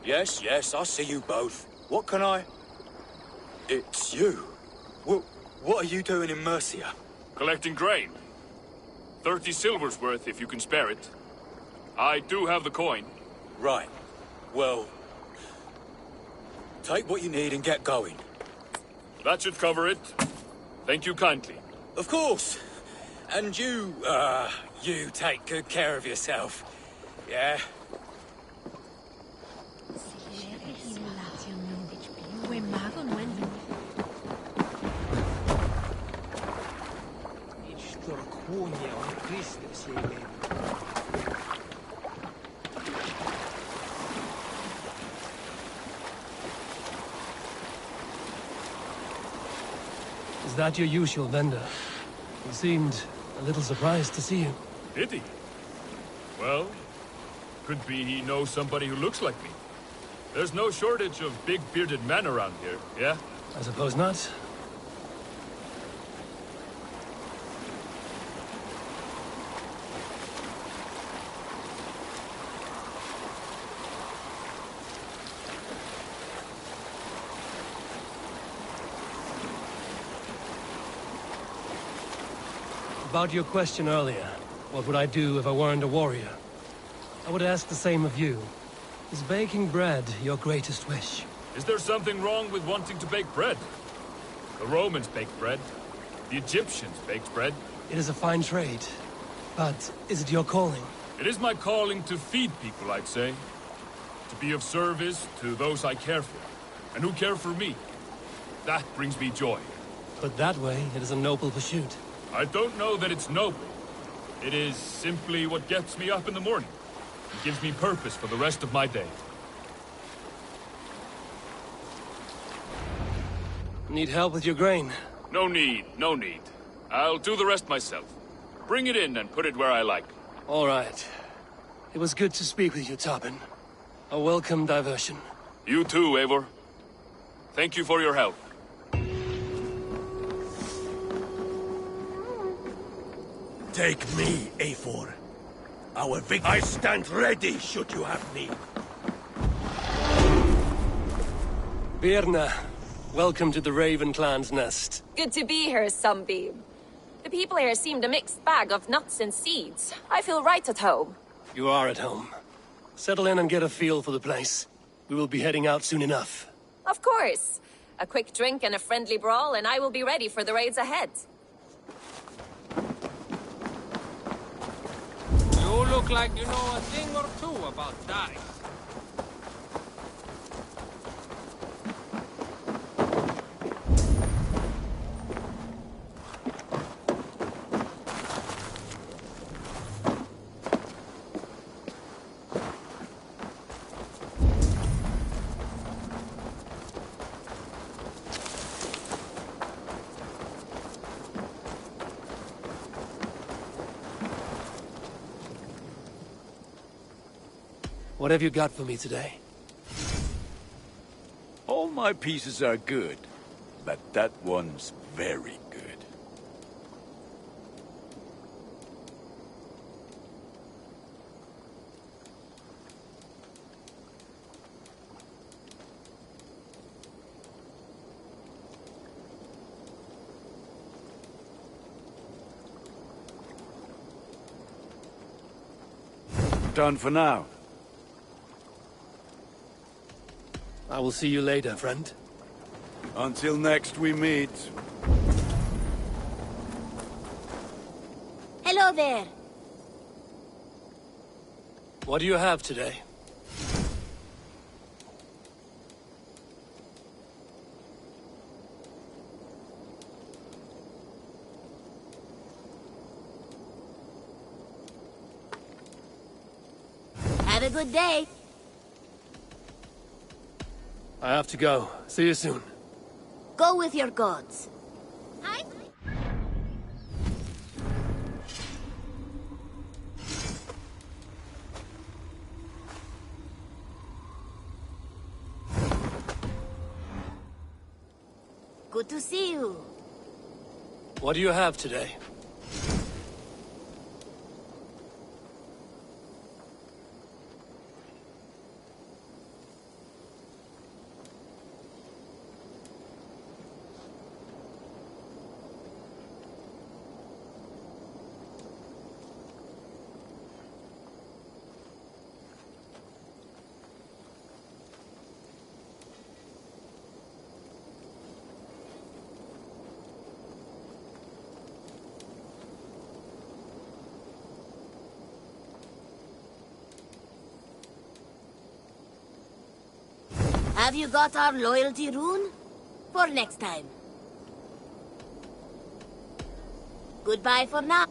Yes, I see you both. What can I... It's you. What are you doing in Mercia? Collecting grain. 30 silver's worth if you can spare it. I do have the coin. Right. Well... take what you need and get going. That should cover it. Thank you kindly. Of course. And you take good care of yourself. Yeah? Is that your usual vendor? He seemed a little surprised to see you. Did he? Well, could be he knows somebody who looks like me. There's no shortage of big bearded men around here, yeah? I suppose not. About your question earlier, what would I do if I weren't a warrior? I would ask the same of you. Is baking bread your greatest wish? Is there something wrong with wanting to bake bread? The Romans baked bread. The Egyptians baked bread. It is a fine trade. But is it your calling? It is my calling to feed people, I'd say. To be of service to those I care for, and who care for me. That brings me joy. But that way, it is a noble pursuit. I don't know that it's noble. It is simply what gets me up in the morning. It gives me purpose for the rest of my day. Need help with your grain? No need, no need. I'll do the rest myself. Bring it in and put it where I like. All right. It was good to speak with you, Tobin. A welcome diversion. You too, Eivor. Thank you for your help. Take me, Eivor. Our victory. I stand ready should you have need. Birna, welcome to the Raven Clan's nest. Good to be here, Sunbeam. The people here seemed a mixed bag of nuts and seeds. I feel right at home. You are at home. Settle in and get a feel for the place. We will be heading out soon enough. Of course. A quick drink and a friendly brawl, and I will be ready for the raids ahead. You look like you know a thing or two about dice. What have you got for me today? All my pieces are good, but that one's very good. Done for now. I will see you later, friend. Until next we meet. Hello there. What do you have today? Have a good day. I have to go. See you soon. Go with your gods. Hi. Good to see you. What do you have today? Have you got our loyalty rune? For next time. Goodbye for now.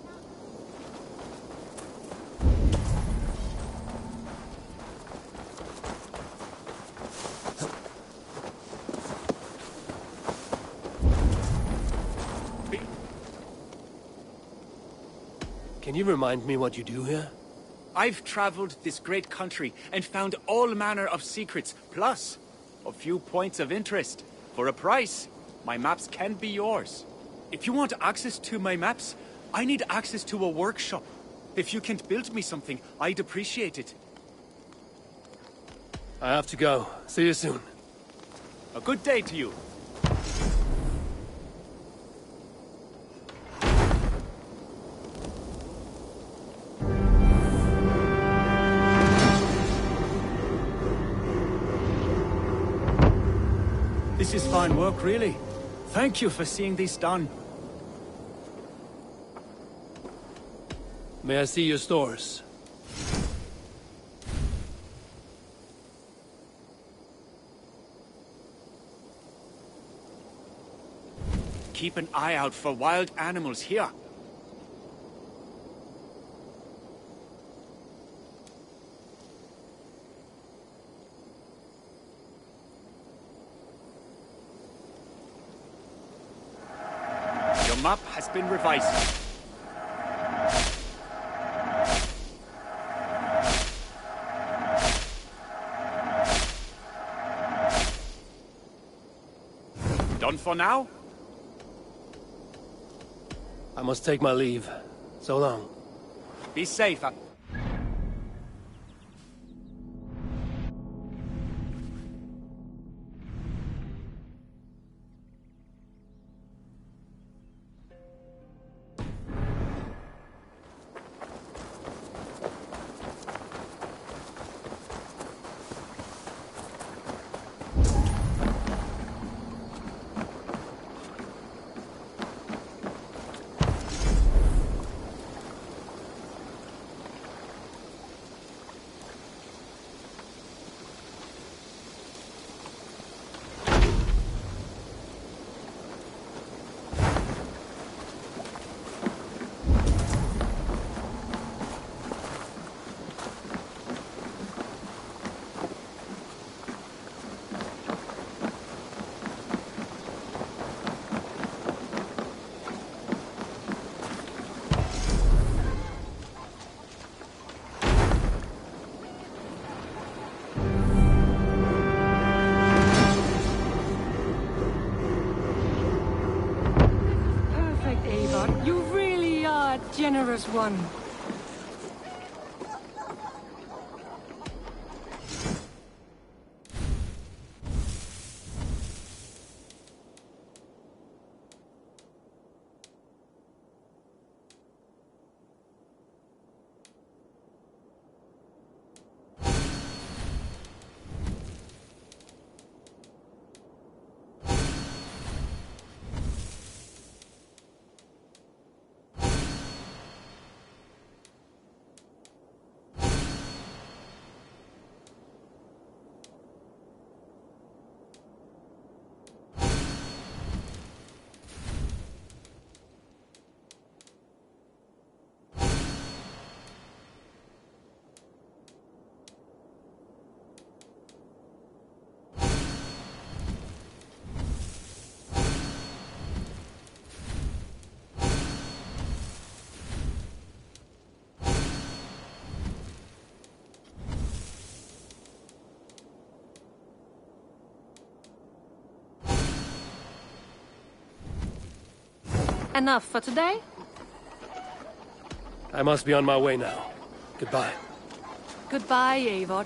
Can you remind me what you do here? I've traveled this great country and found all manner of secrets, plus a few points of interest. For a price, my maps can be yours. If you want access to my maps, I need access to a workshop. If you can build me something, I'd appreciate it. I have to go. See you soon. A good day to you. This is fine work, really. Thank you for seeing this done. May I see your stores? Keep an eye out for wild animals here. Your map has been revised. Done for now? I must take my leave. So long. Be safe. Generous one. Enough for today? I must be on my way now. Goodbye. Goodbye, Eivor.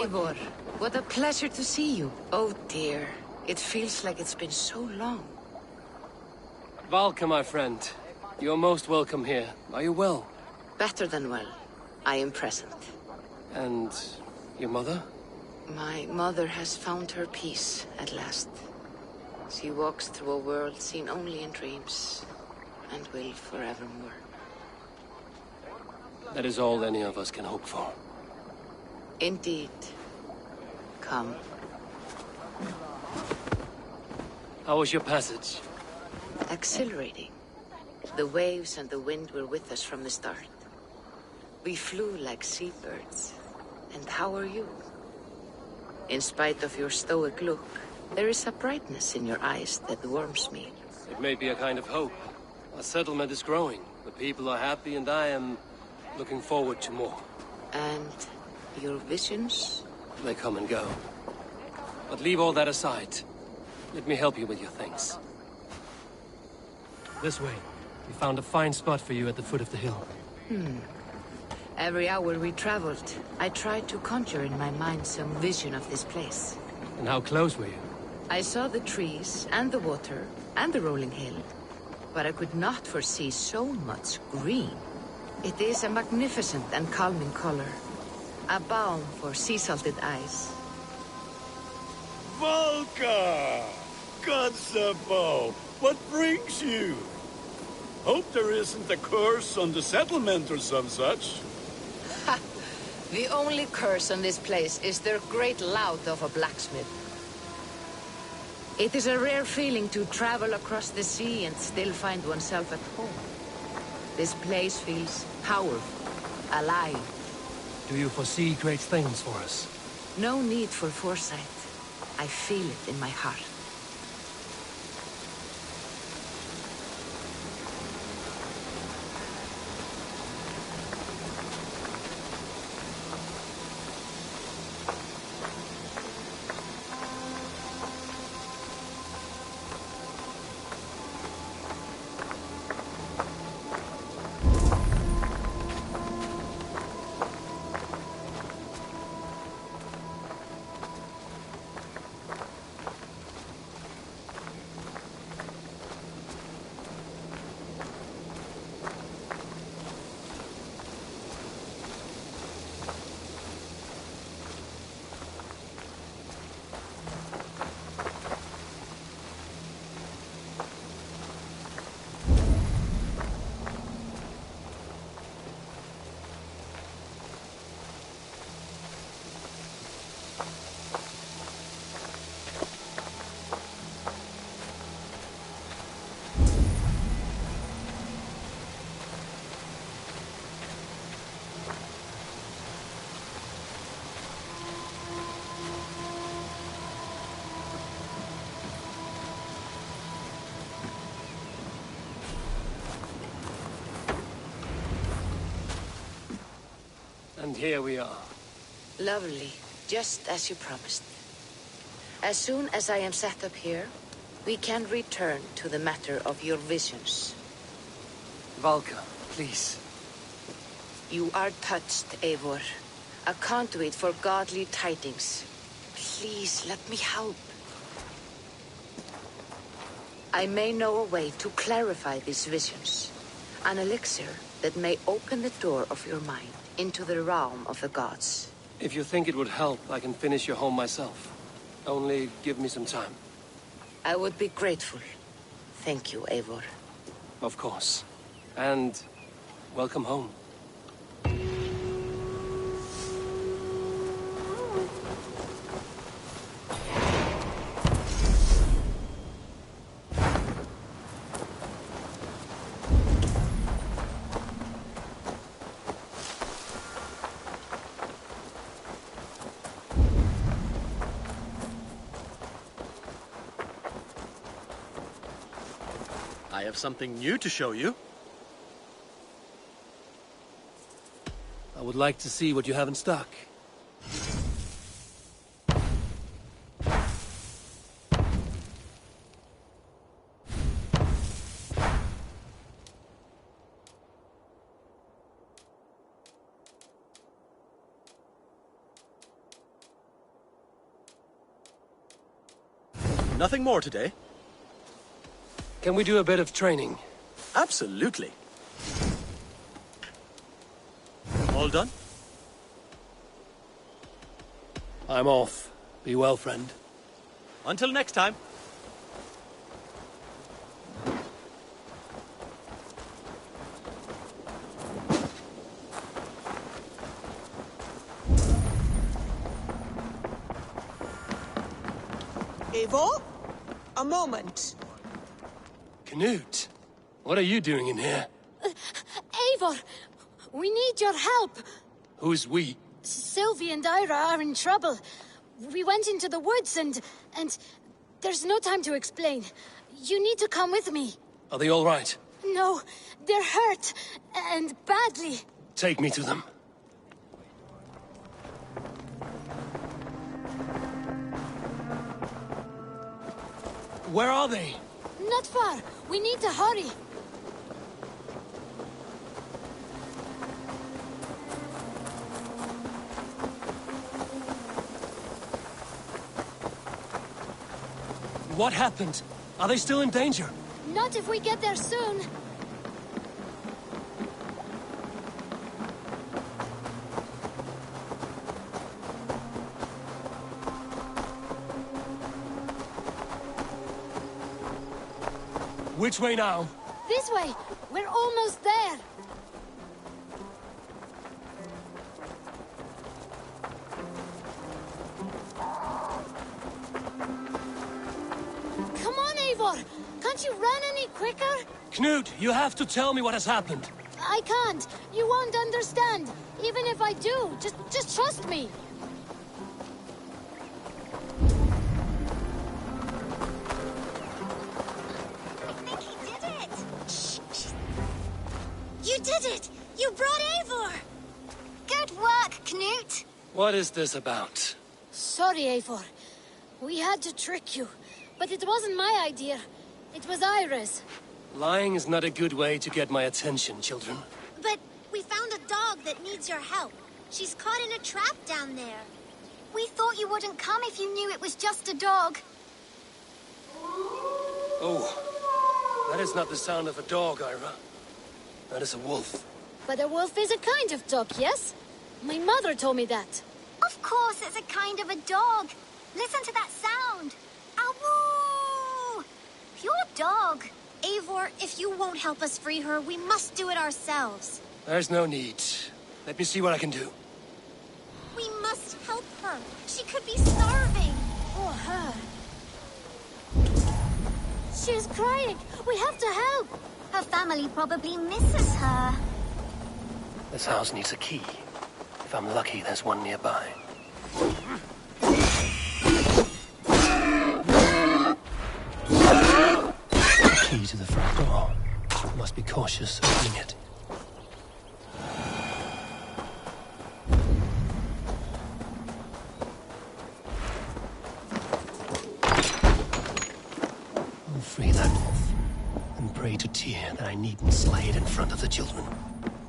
Eivor, what a pleasure to see you. Oh dear, it feels like it's been so long. Valka, my friend. You're most welcome here. Are you well? Better than well. I am present. And your mother? My mother has found her peace at last. She walks through a world seen only in dreams, and will forevermore. That is all any of us can hope for. Indeed. Come. How was your passage? Exhilarating. The waves and the wind were with us from the start. We flew like seabirds. And how are you? In spite of your stoic look, there is a brightness in your eyes that warms me. It may be a kind of hope. Our settlement is growing. The people are happy and I am looking forward to more. And your visions? They come and go. But leave all that aside. Let me help you with your things. This way. We found a fine spot for you at the foot of the hill. Every hour we traveled, I tried to conjure in my mind some vision of this place. And how close were you? I saw the trees, and the water, and the rolling hill. But I could not foresee so much green. It is a magnificent and calming color. A balm for sea-salted eyes. Volka! Gods above, what brings you? Hope there isn't a curse on the settlement or some such. Ha! The only curse on this place is their great lout of a blacksmith. It is a rare feeling to travel across the sea and still find oneself at home. This place feels powerful, alive. Do you foresee great things for us? No need for foresight. I feel it in my heart. And here we are. Lovely, just as you promised. As soon as I am set up here, we can return to the matter of your visions. Valka, please. You are touched, Eivor. A conduit for godly tidings. Please, let me help. I may know a way to clarify these visions. An elixir that may open the door of your mind into the realm of the gods. If you think it would help, I can finish your home myself. Only give me some time. I would be grateful. Thank you, Eivor. Of course. And welcome home. I have something new to show you. I would like to see what you have in stock. Nothing more today. Can we do a bit of training? Absolutely. All done? I'm off. Be well, friend. Until next time. Eivor? A moment. Knut, what are you doing in here? Eivor, we need your help. Who's we? Sylvie and Ira are in trouble. We went into the woods and there's no time to explain. You need to come with me. Are they all right? No, they're hurt, and badly. Take me to them. Where are they? Not far. We need to hurry. what happened? Are they still in danger? Not if we get there soon. Which way now? This way. We're almost there. Come on, Eivor. Can't you run any quicker? Knut, you have to tell me what has happened. I can't. You won't understand. Even if I do, just trust me. You did it! You brought Eivor! Good work, Knut! What is this about? Sorry, Eivor. We had to trick you. But it wasn't my idea. It was Iris. Lying is not a good way to get my attention, children. But we found a dog that needs your help. She's caught in a trap down there. We thought you wouldn't come if you knew it was just a dog. Oh, that is not the sound of a dog, Ira. That is a wolf. But a wolf is a kind of dog, yes? My mother told me that. Of course it's a kind of a dog. Listen to that sound. Awoo! Pure dog. Eivor, if you won't help us free her, we must do it ourselves. There's no need. Let me see what I can do. We must help her. She could be starving. Oh, her. She's crying. We have to help. Her family probably misses her. This house needs a key. If I'm lucky, there's one nearby. Key to the front door. I must be cautious opening it. I'll free that wolf and pray to Tyr that I needn't slay it in front of the children.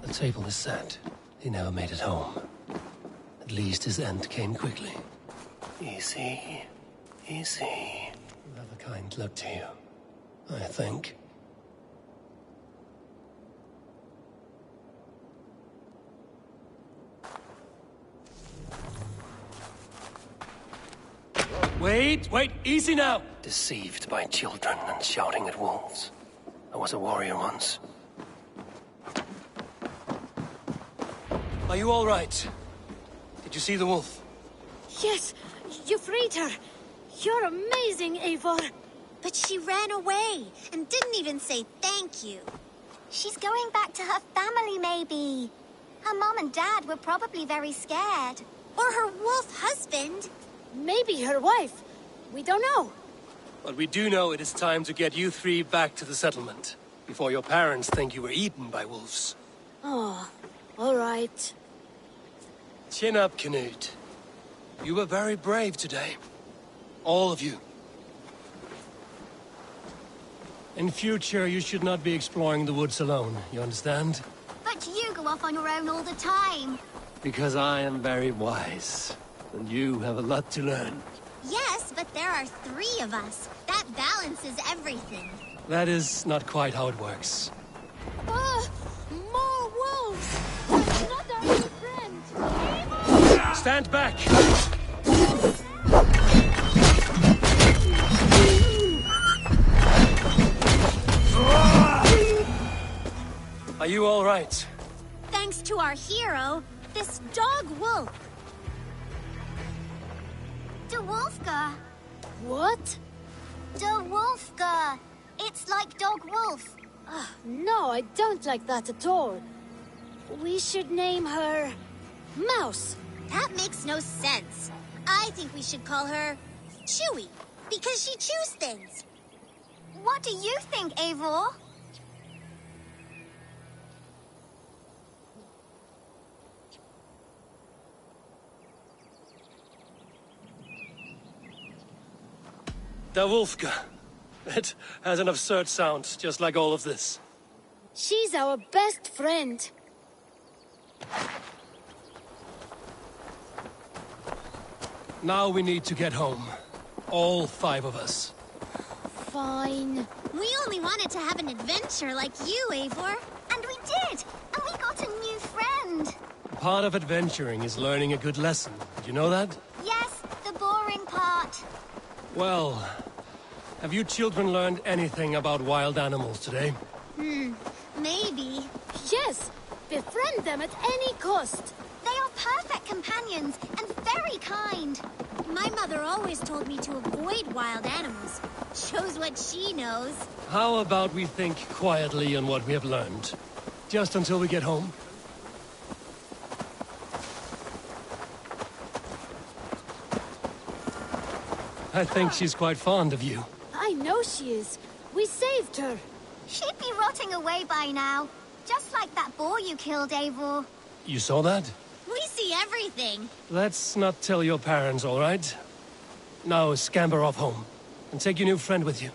The table is set. He never made it home. At least his end came quickly. Easy. Easy. You'll have a kind look to you, I think. Wait, easy now! Deceived by children and shouting at wolves. I was a warrior once. Are you all right? Did you see the wolf? Yes, you freed her. You're amazing, Eivor. But she ran away and didn't even say thank you. She's going back to her family, maybe. Her mom and dad were probably very scared. Or her wolf husband. Maybe her wife. We don't know. But we do know it is time to get you three back to the settlement. Before your parents think you were eaten by wolves. Oh, all right. Chin up, Knut. You were very brave today. All of you. In future, you should not be exploring the woods alone, you understand? But you go off on your own all the time. Because I am very wise, and you have a lot to learn. Yes, but there are 3 of us. That balances everything. That is not quite how it works. More wolves! That's not our new friend! Stand back! Are you all right? Thanks to our hero, this dog wolf. De Wolfka. What? De Wolfka. It's like dog wolf. No, I don't like that at all. We should name her... Mouse. That makes no sense. I think we should call her Chewy, because she chews things. What do you think, Eivor? Da Wolfka. It has an absurd sound, just like all of this. She's our best friend. Now we need to get home. All 5 of us. fine. We only wanted to have an adventure like you, Eivor. And we did! And we got a new friend! Part of adventuring is learning a good lesson. Did you know that? Yes, the boring part. Well, have you children learned anything about wild animals today? Maybe. Yes, befriend them at any cost. They are perfect companions and very kind. My mother always told me to avoid wild animals. Shows what she knows. How about we think quietly on what we have learned? Just until we get home? I think she's quite fond of you. I know she is. We saved her. She'd be rotting away by now. Just like that boar you killed, Eivor. You saw that? We see everything. Let's not tell your parents, all right? Now scamper off home. And take your new friend with you.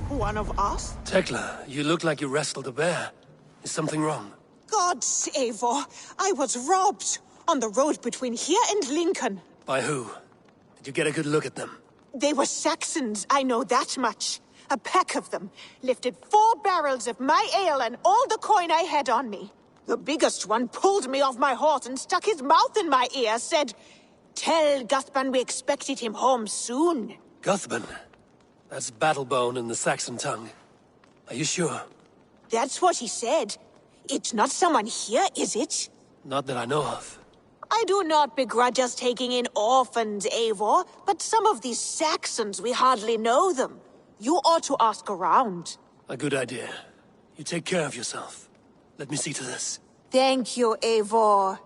One of us? Tekla, you look like you wrestled a bear. Is something wrong? Gods, Eivor, I was robbed on the road between here and Lincoln. By who? Did you get a good look at them? They were Saxons, I know that much. A pack of them lifted 4 barrels of my ale and all the coin I had on me. The biggest one pulled me off my horse and stuck his mouth in my ear, said, "Tell Guthban we expected him home soon." Guthban? That's Battlebone in the Saxon tongue. Are you sure? That's what he said. It's not someone here, is it? Not that I know of. I do not begrudge us taking in orphans, Eivor, but some of these Saxons, we hardly know them. You ought to ask around. A good idea. You take care of yourself. Let me see to this. Thank you, Eivor.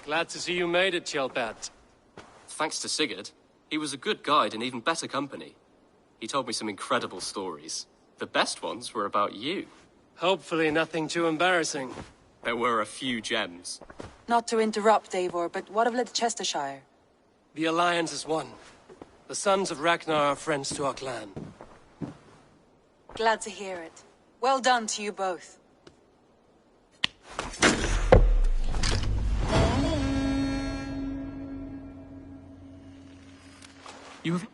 Glad to see you made it, Kjellbat. Thanks to Sigurd. He was a good guide and even better company. He told me some incredible stories. The best ones were about you. Hopefully nothing too embarrassing. There were a few gems. Not to interrupt, Eivor, but what of Leicestershire? The Alliance is one. The sons of Ragnar are friends to our clan. Glad to hear it. Well done to you both. You have...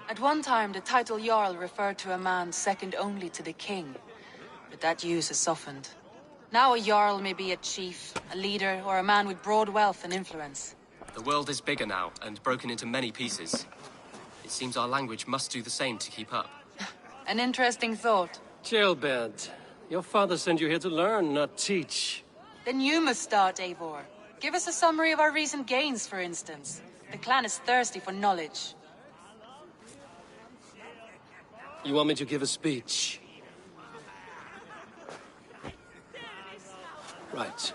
At one time, the title Jarl referred to a man second only to the king. But that use has softened. Now a Jarl may be a chief, a leader, or a man with broad wealth and influence. The world is bigger now, and broken into many pieces. It seems our language must do the same to keep up. An interesting thought. Ceolbert, your father sent you here to learn, not teach. Then you must start, Eivor. Give us a summary of our recent gains, for instance. The clan is thirsty for knowledge. You want me to give a speech? Right.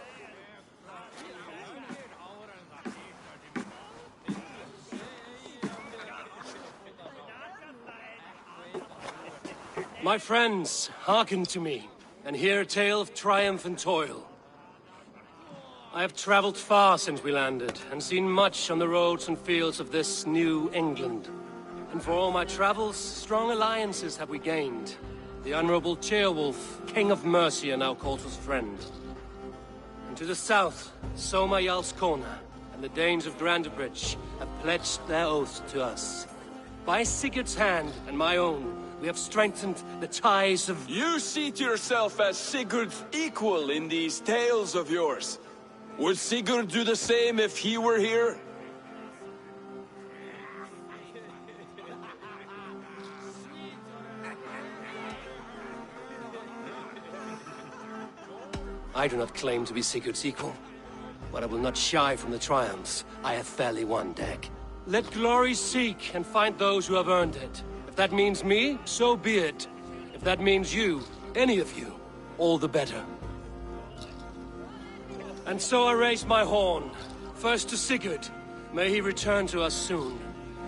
My friends, hearken to me, and hear a tale of triumph and toil. I have traveled far since we landed, and seen much on the roads and fields of this new England. And for all my travels, strong alliances have we gained. The Honorable Ceolwulf, King of Mercia, now calls us friend. And to the south, Soma Jarl's Corner, and the Danes of Grandebridge have pledged their oath to us. By Sigurd's hand and my own, we have strengthened the ties of... You seat yourself as Sigurd's equal in these tales of yours. Would Sigurd do the same if he were here? I do not claim to be Sigurd's equal, but I will not shy from the triumphs I have fairly won, Dag. Let glory seek and find those who have earned it. If that means me, so be it. If that means you, any of you, all the better. And so I raise my horn, first to Sigurd, may he return to us soon,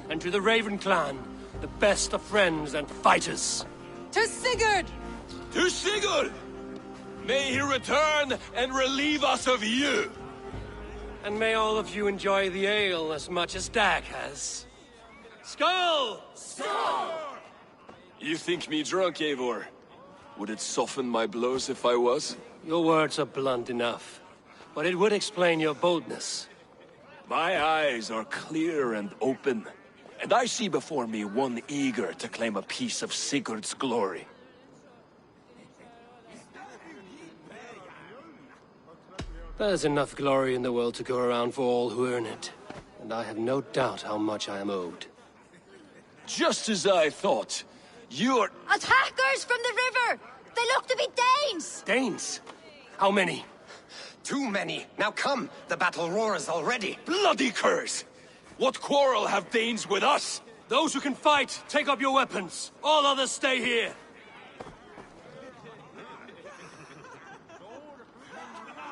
and to the Raven clan, the best of friends and fighters. To Sigurd! To Sigurd! May he return and relieve us of you! And may all of you enjoy the ale as much as Dag has. Skull! Skull! You think me drunk, Eivor? Would it soften my blows if I was? Your words are blunt enough, but it would explain your boldness. My eyes are clear and open, and I see before me one eager to claim a piece of Sigurd's glory. There's enough glory in the world to go around for all who earn it, and I have no doubt how much I am owed. Just as I thought. You're... Attackers from the river! They look to be Danes! Danes? How many? Too many. Now come, the battle roars already. Bloody curse! What quarrel have Danes with us? Those who can fight, take up your weapons. All others stay here.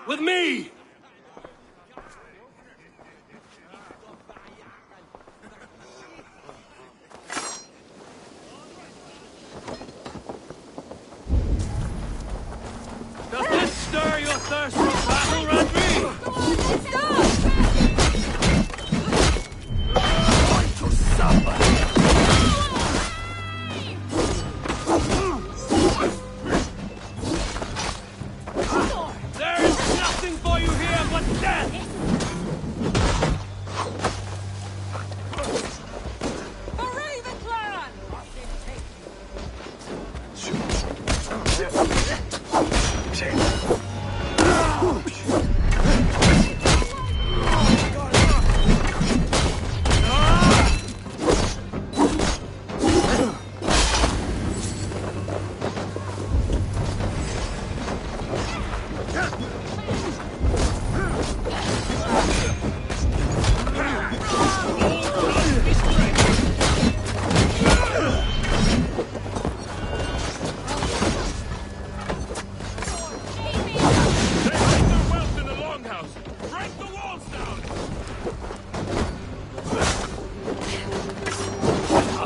With me! Does this stir your thirst for battle, Randvi? Come on, let's go! To suffer! There is nothing for you here but death! The Raven clan!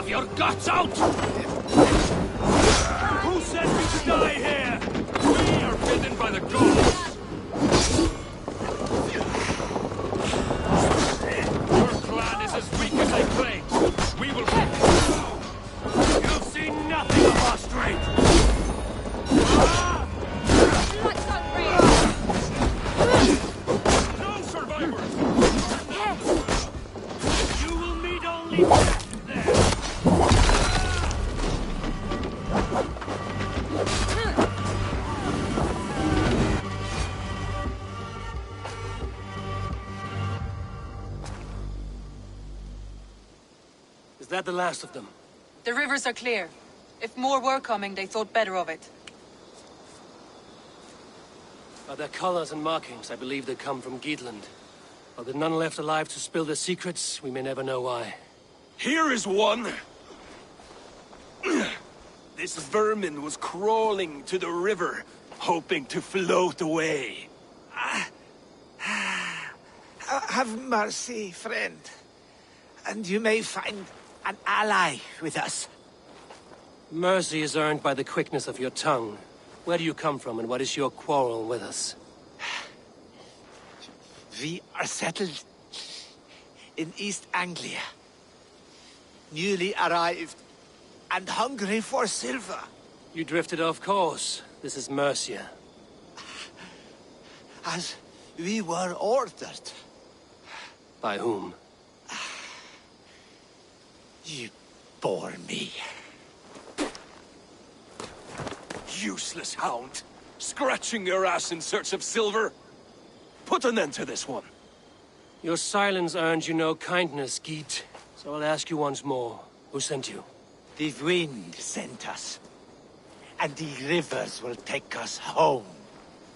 Your guts out! Who sent me to die here? We are bidden by the gods! Your clan is as weak as they claim. We will... You've seen nothing of our strength! No survivors! You will meet only death there! Is that the last of them? The rivers are clear. If more were coming, they thought better of it. By their colors and markings, I believe they come from Geatland. But with none left alive to spill their secrets, we may never know why. Here is one! This vermin was crawling to the river, hoping to float away. Have mercy, friend. And you may find an ally with us. Mercy is earned by the quickness of your tongue. Where do you come from, and what is your quarrel with us? We are settled in East Anglia. Newly arrived and hungry for silver. You drifted off course. This is Mercia. As we were ordered. By whom? You bore me. Useless hound! Scratching your ass in search of silver! Put an end to this one! Your silence earned you no kindness, Geat. So I'll ask you once more. Who sent you? The wind sent us. And the rivers will take us home.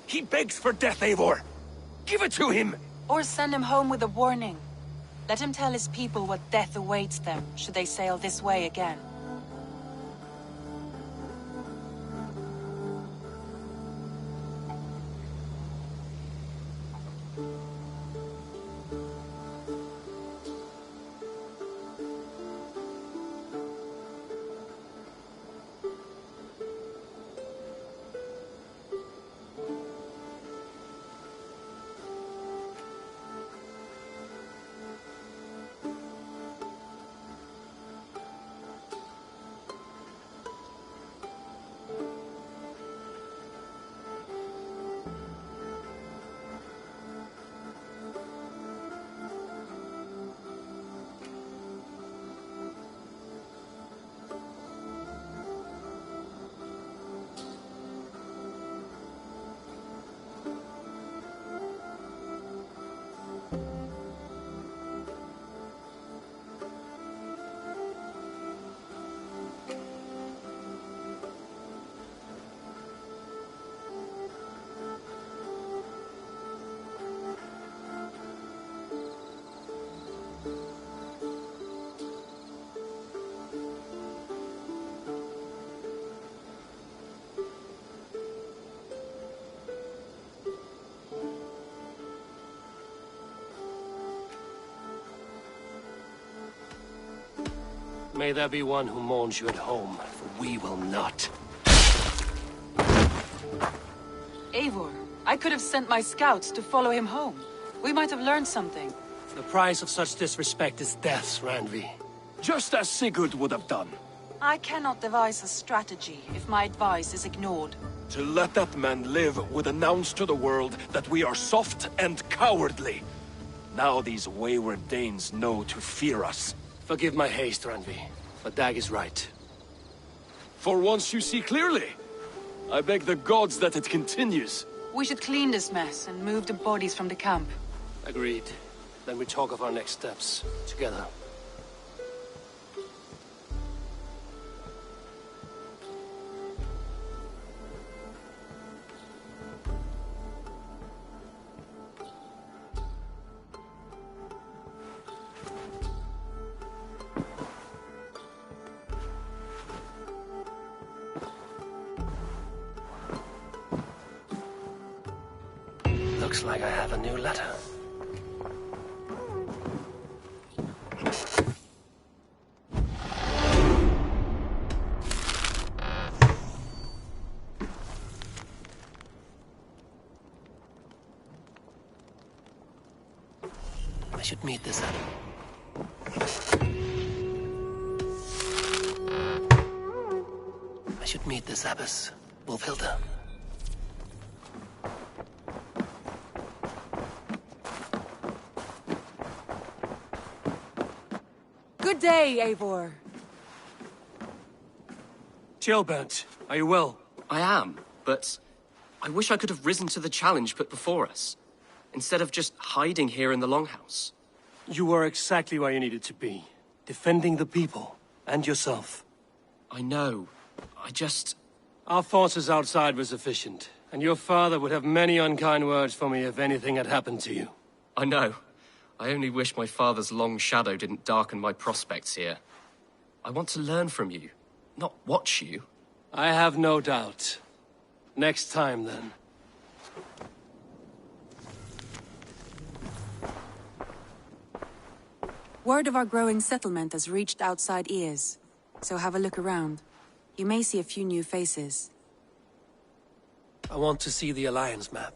He begs for death, Eivor! Give it to him! Or send him home with a warning. Let him tell his people what death awaits them, should they sail this way again. May there be one who mourns you at home, for we will not. Eivor, I could have sent my scouts to follow him home. We might have learned something. The price of such disrespect is death, Randvi. Just as Sigurd would have done. I cannot devise a strategy if my advice is ignored. To let that man live would announce to the world that we are soft and cowardly. Now these wayward Danes know to fear us. Forgive my haste, Randvi, but Dag is right. For once you see clearly. I beg the gods that it continues. We should clean this mess and move the bodies from the camp. Agreed. Then we talk of our next steps, together. Looks like I have a new letter. I should meet this abbess, Wolfhilda. Good day, Eivor. Ceolbert, are you well? I am, but I wish I could have risen to the challenge put before us, instead of just hiding here in the Longhouse. You were exactly where you needed to be, defending the people, and yourself. I know, Our forces outside were sufficient, and your father would have many unkind words for me if anything had happened to you. I know. I only wish my father's long shadow didn't darken my prospects here. I want to learn from you, not watch you. I have no doubt. Next time, then. Word of our growing settlement has reached outside ears, so have a look around. You may see a few new faces. I want to see the Alliance map.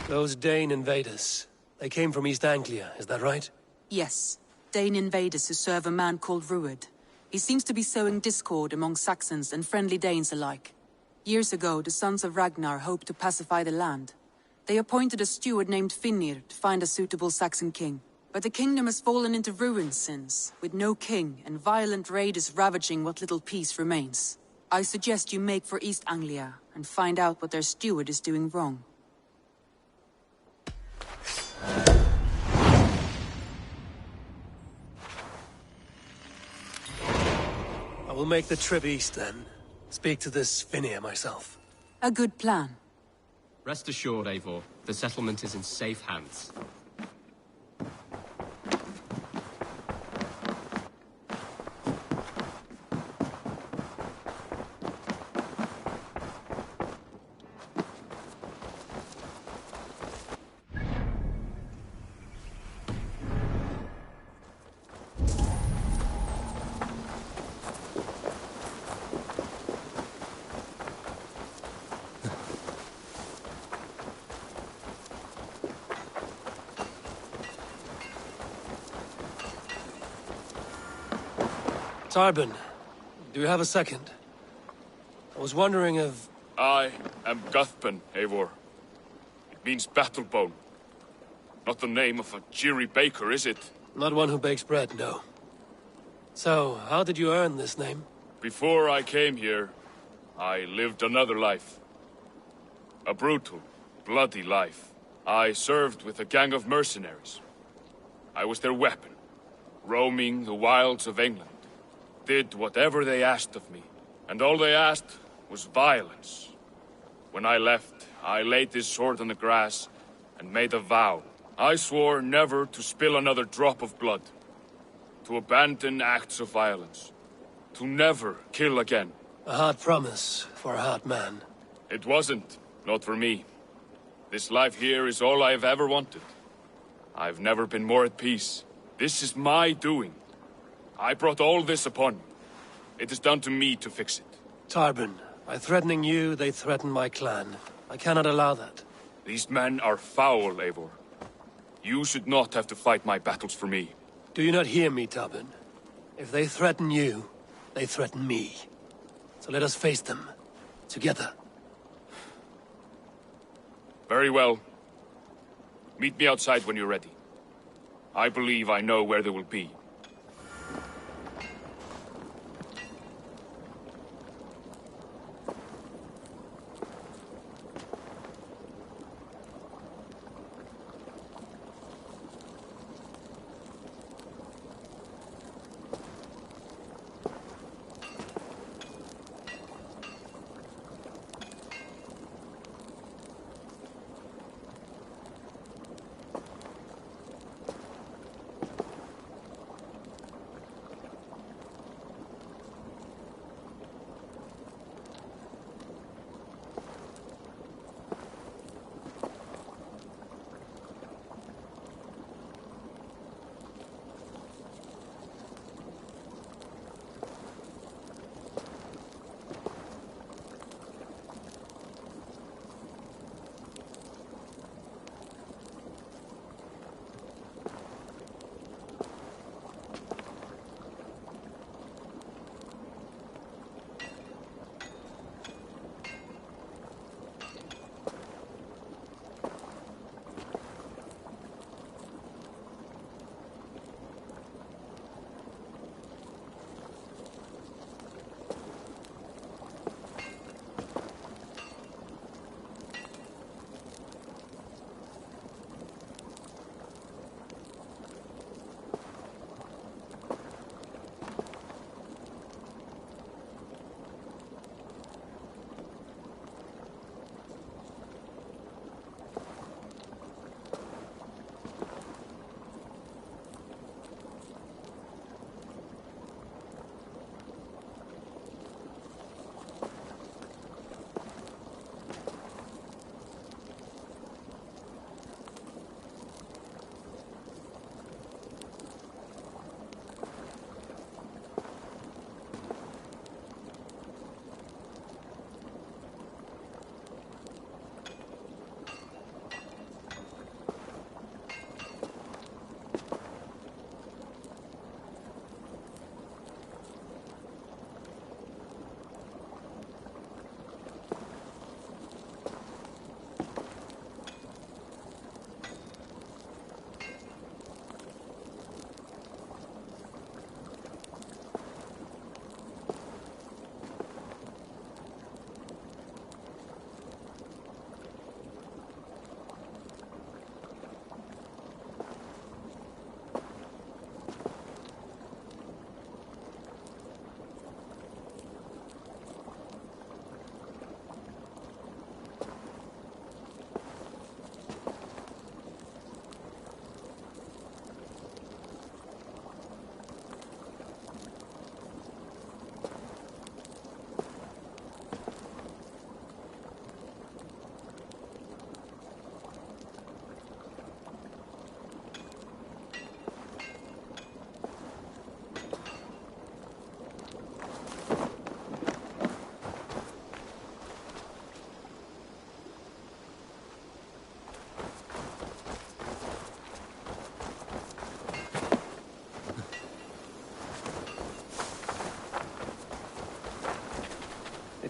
Those Dane invaders, they came from East Anglia, is that right? Yes, Dane invaders who serve a man called Rued. He seems to be sowing discord among Saxons and friendly Danes alike. Years ago, the sons of Ragnar hoped to pacify the land. They appointed a steward named Finnir to find a suitable Saxon king. But the kingdom has fallen into ruins since, with no king and violent raiders ravaging what little peace remains. I suggest you make for East Anglia and find out what their steward is doing wrong. I will make the trip east then. Speak to this Finnir myself. A good plan. Rest assured, Eivor, the settlement is in safe hands. Tarbin, do you have a second? I was wondering if... I am Guthpen, Eivor. It means battlebone. Not the name of a jeery baker, is it? Not one who bakes bread, no. So, how did you earn this name? Before I came here, I lived another life. A brutal, bloody life. I served with a gang of mercenaries. I was their weapon, roaming the wilds of England. Did whatever they asked of me, and all they asked was violence. When I left, I laid this sword on the grass and made a vow. I swore never to spill another drop of blood, to abandon acts of violence, to never kill again. A hard promise for a hard man. It wasn't, not for me. This life here is all I've ever wanted. I've never been more at peace. This is my doing. I brought all this upon me. It is down to me to fix it. Tarbin, by threatening you, they threaten my clan. I cannot allow that. These men are foul, Eivor. You should not have to fight my battles for me. Do you not hear me, Tarbin? If they threaten you, they threaten me. So let us face them. Together. Very well. Meet me outside when you're ready. I believe I know where they will be.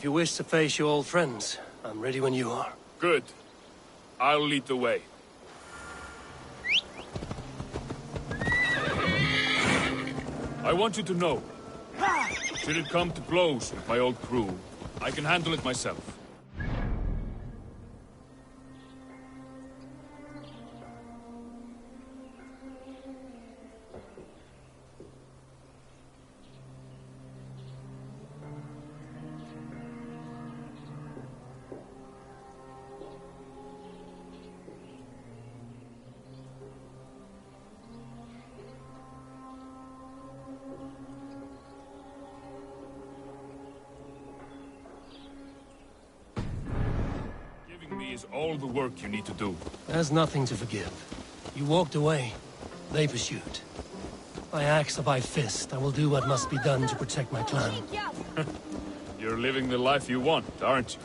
If you wish to face your old friends, I'm ready when you are. Good. I'll lead the way. I want you to know, should it come to blows with my old crew, I can handle it myself. Is all the work you need to do. There's nothing to forgive. You walked away. They pursued. By axe or by fist, I will do what must be done to protect my clan. You're living the life you want, aren't you?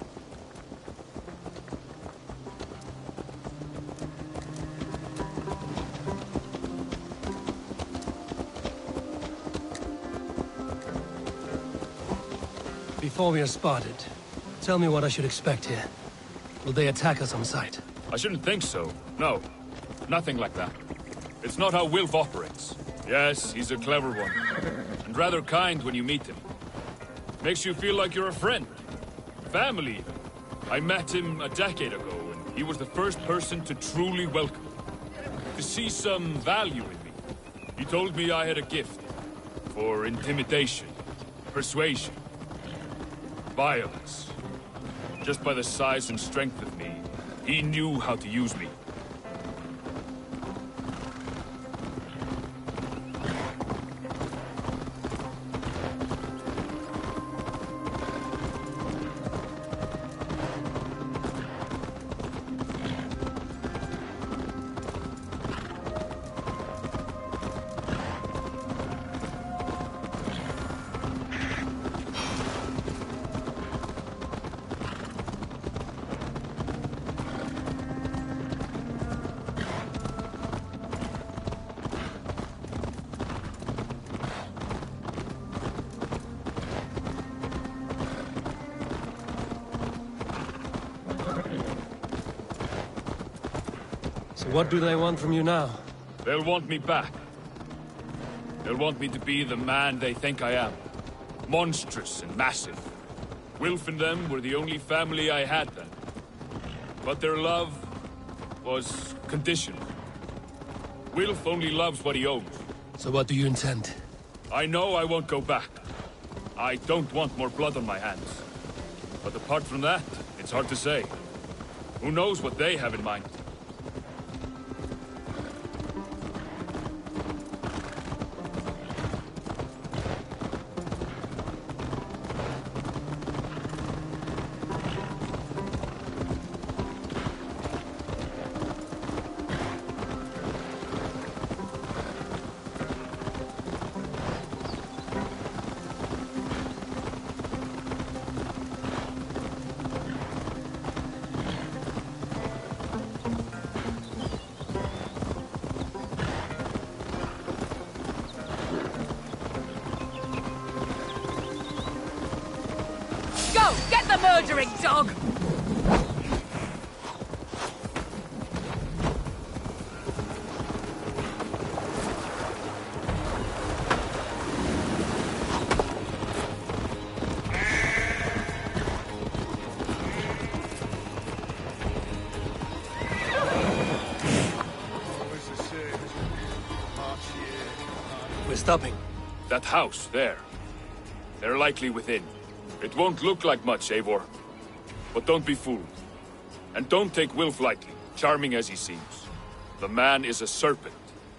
Before we are spotted, tell me what I should expect here. Will they attack us on sight? I shouldn't think so. No. Nothing like that. It's not how Wilf operates. Yes, he's a clever one. And rather kind when you meet him. Makes you feel like you're a friend. Family, even. I met him a decade ago, and he was the first person to truly welcome me. To see some value in me. He told me I had a gift. For intimidation. Persuasion. Violence. Just by the size and strength of me, he knew how to use me. What do they want from you now? They'll want me back. They'll want me to be the man they think I am. Monstrous and massive. Wilf and them were the only family I had then. But their love was conditional. Wilf only loves what he owns. So what do you intend? I know I won't go back. I don't want more blood on my hands. But apart from that, it's hard to say. Who knows what they have in mind? Murdering dog! We're stopping. That house, there. They're likely within. It won't look like much, Eivor. But don't be fooled. And don't take Wilf lightly, charming as he seems. The man is a serpent.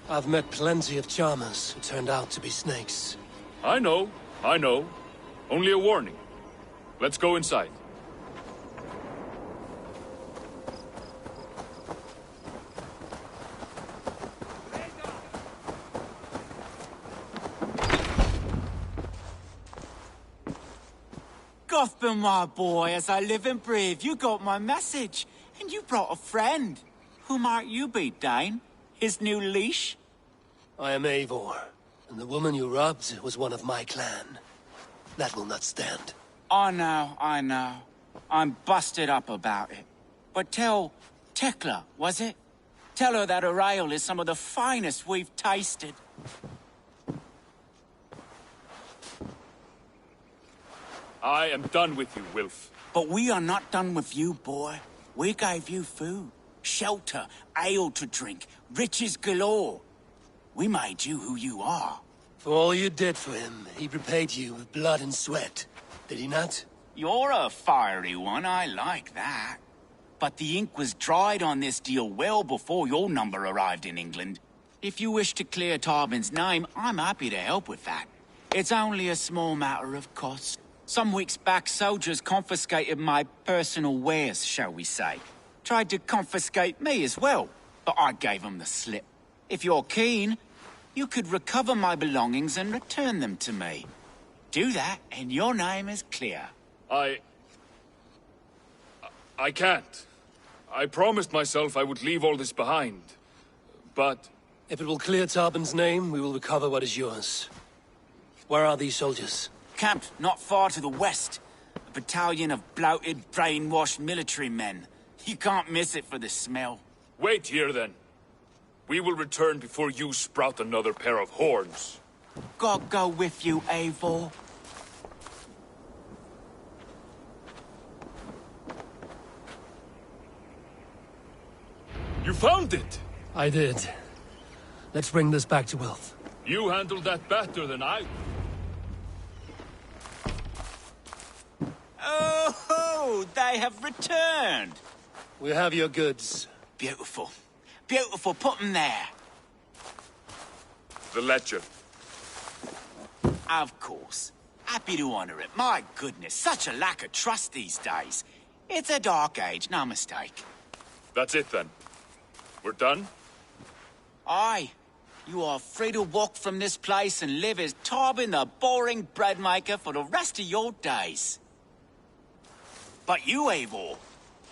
I've met plenty of charmers who turned out to be snakes. I know. Only a warning. Let's go inside. Gotham, my boy, as I live and breathe, you got my message. And you brought a friend. Who might you be, Dane? His new leash? I am Eivor, and the woman you robbed was one of my clan. That will not stand. I know. I'm busted up about it. But tell Tekla, was it? Tell her that her ale is some of the finest we've tasted. I am done with you, Wilf. But we are not done with you, boy. We gave you food, shelter, ale to drink, riches galore. We made you who you are. For all you did for him, he repaid you with blood and sweat. Did he not? You're a fiery one, I like that. But the ink was dried on this deal well before your number arrived in England. If you wish to clear Tarbin's name, I'm happy to help with that. It's only a small matter of cost. Some weeks back, soldiers confiscated my personal wares, shall we say. Tried to confiscate me as well, but I gave them the slip. If you're keen, you could recover my belongings and return them to me. Do that, and your name is clear. I can't. I promised myself I would leave all this behind. But... If it will clear Tarbin's name, we will recover what is yours. Where are these soldiers? Camped not far to the west. A battalion of bloated, brainwashed military men. You can't miss it for the smell. Wait here, then. We will return before you sprout another pair of horns. God go with you, Eivor. You found it! I did. Let's bring this back to Wilf. You handled that better than I... Oh, they have returned! We have your goods. Beautiful. Beautiful, put them there. The ledger. Of course. Happy to honor it. My goodness, such a lack of trust these days. It's a dark age, no mistake. That's it, then. We're done? Aye. You are free to walk from this place and live as Tarbin the boring bread maker for the rest of your days. But you, Eivor,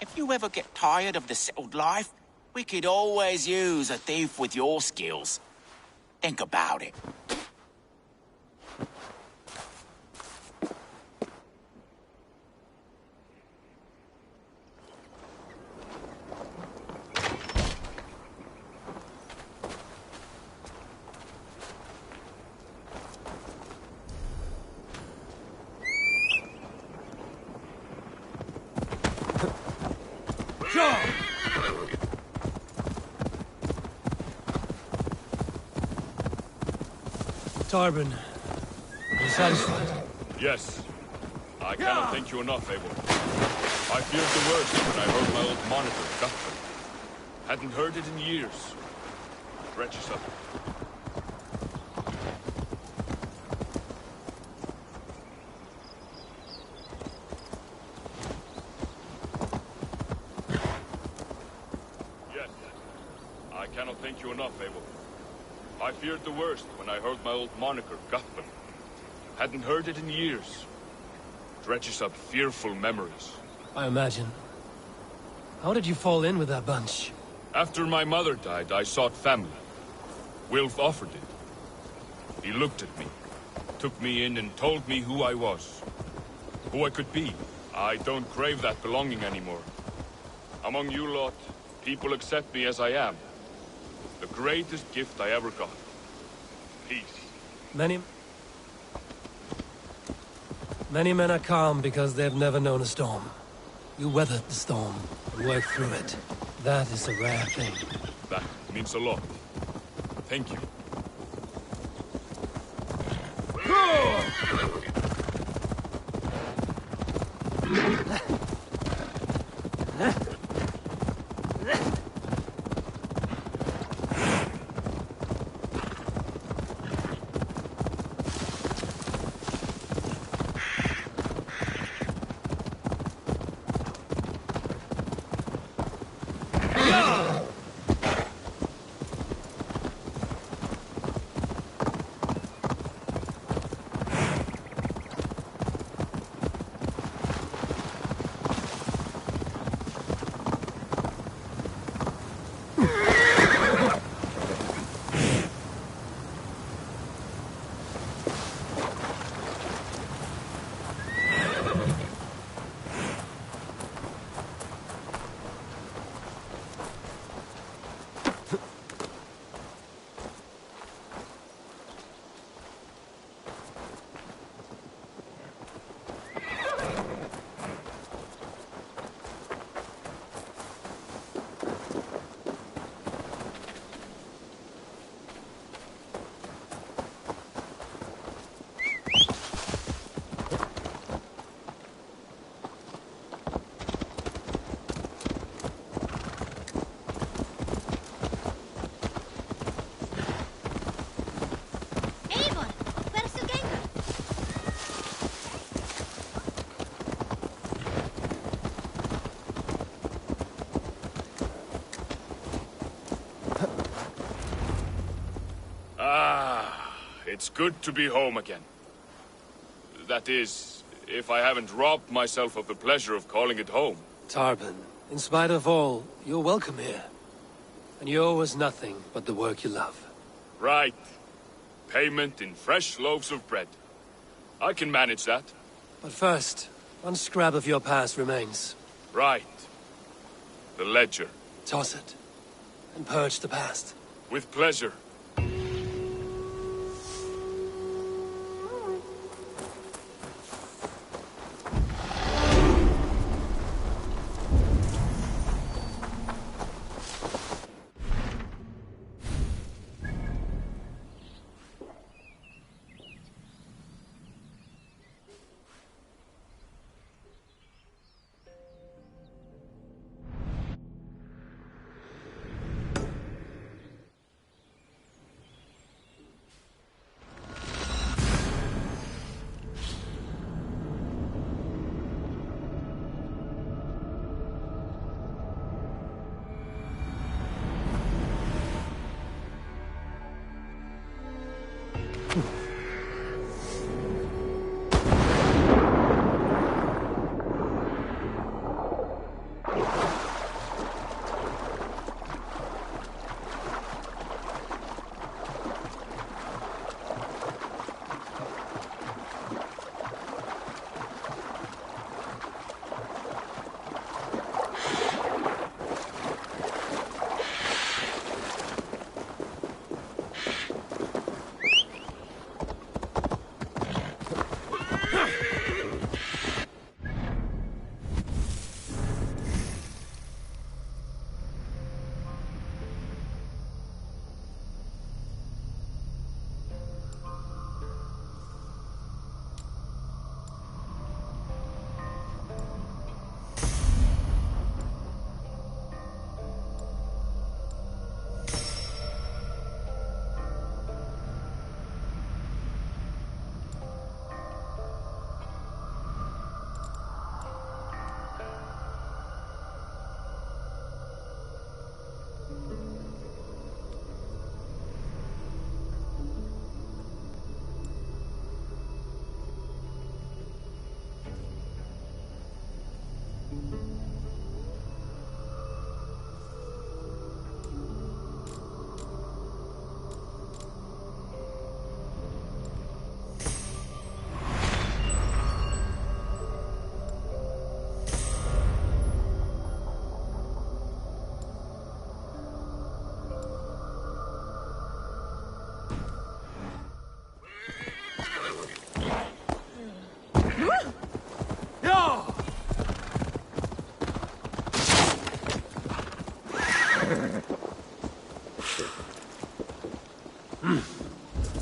if you ever get tired of the settled life, we could always use a thief with your skills. Think about it. Tarbin, are you satisfied? Yes. I cannot thank you enough, Eivor. I feared the worst when I heard my old monitor, Guthrum. Hadn't heard it in years. Stretch yourself. Yes. I cannot thank you enough, Eivor. I feared the worst when I heard my old moniker, Guthrum. Hadn't heard it in years. Dredges up fearful memories. I imagine. How did you fall in with that bunch? After my mother died, I sought family. Wilf offered it. He looked at me, took me in and told me who I was. Who I could be. I don't crave that belonging anymore. Among you lot, people accept me as I am. The greatest gift I ever got. Peace. Many men are calm because they've never known a storm. You weathered the storm and worked through it. That is a rare thing. That means a lot. Thank you. Ah, it's good to be home again. That is, if I haven't robbed myself of the pleasure of calling it home. Tarban, in spite of all, you're welcome here. And you owe us nothing but the work you love. Right. Payment in fresh loaves of bread. I can manage that. But first, one scrap of your past remains. Right. The ledger. Toss it, and purge the past. With pleasure.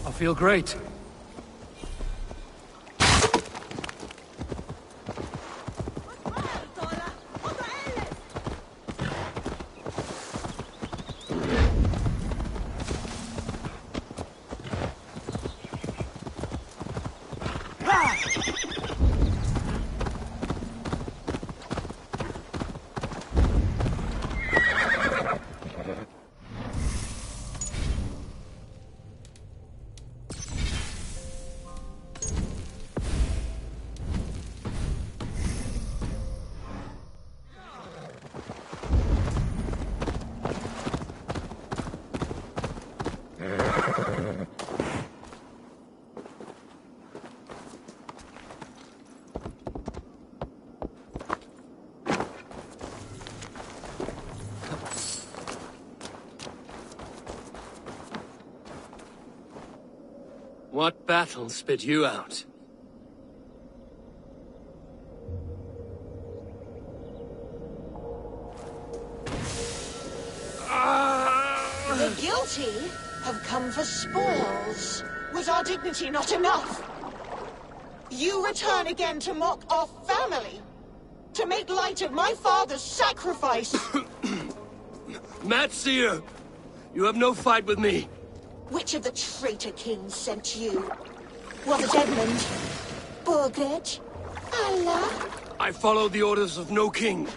I feel great. What battle spit you out? The guilty have come for spoils. Was our dignity not enough? You return again to mock our family? To make light of my father's sacrifice? Matt Seer, you have no fight with me. Which of the traitor kings sent you? Was it Edmund? Burgred? Allah? I follow the orders of no king,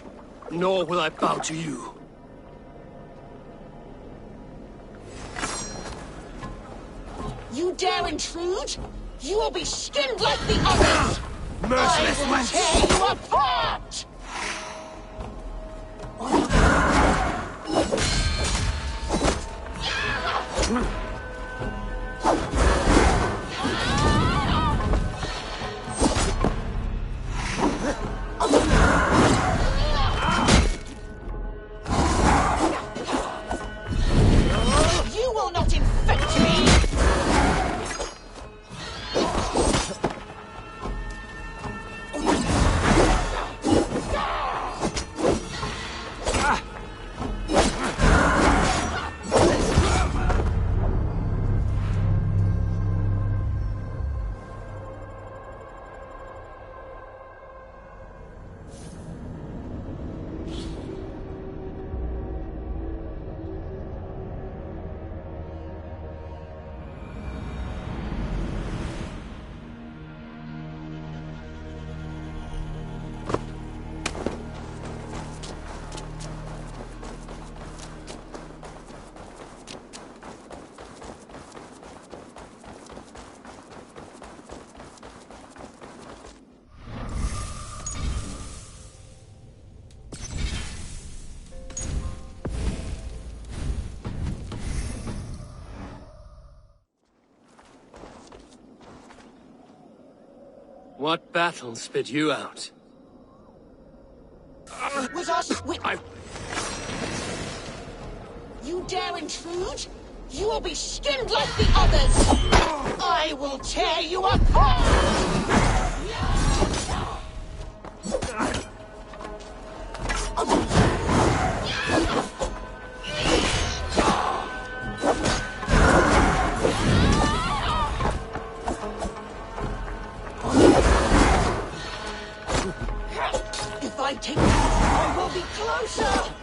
nor will I bow to you. You dare intrude? You will be skinned like the others! Merciless I will tear you apart! You will not infect me! What battle spit you out? Was us... You dare intrude? You will be skinned like the others! I will tear you apart! If I take this, I will be closer!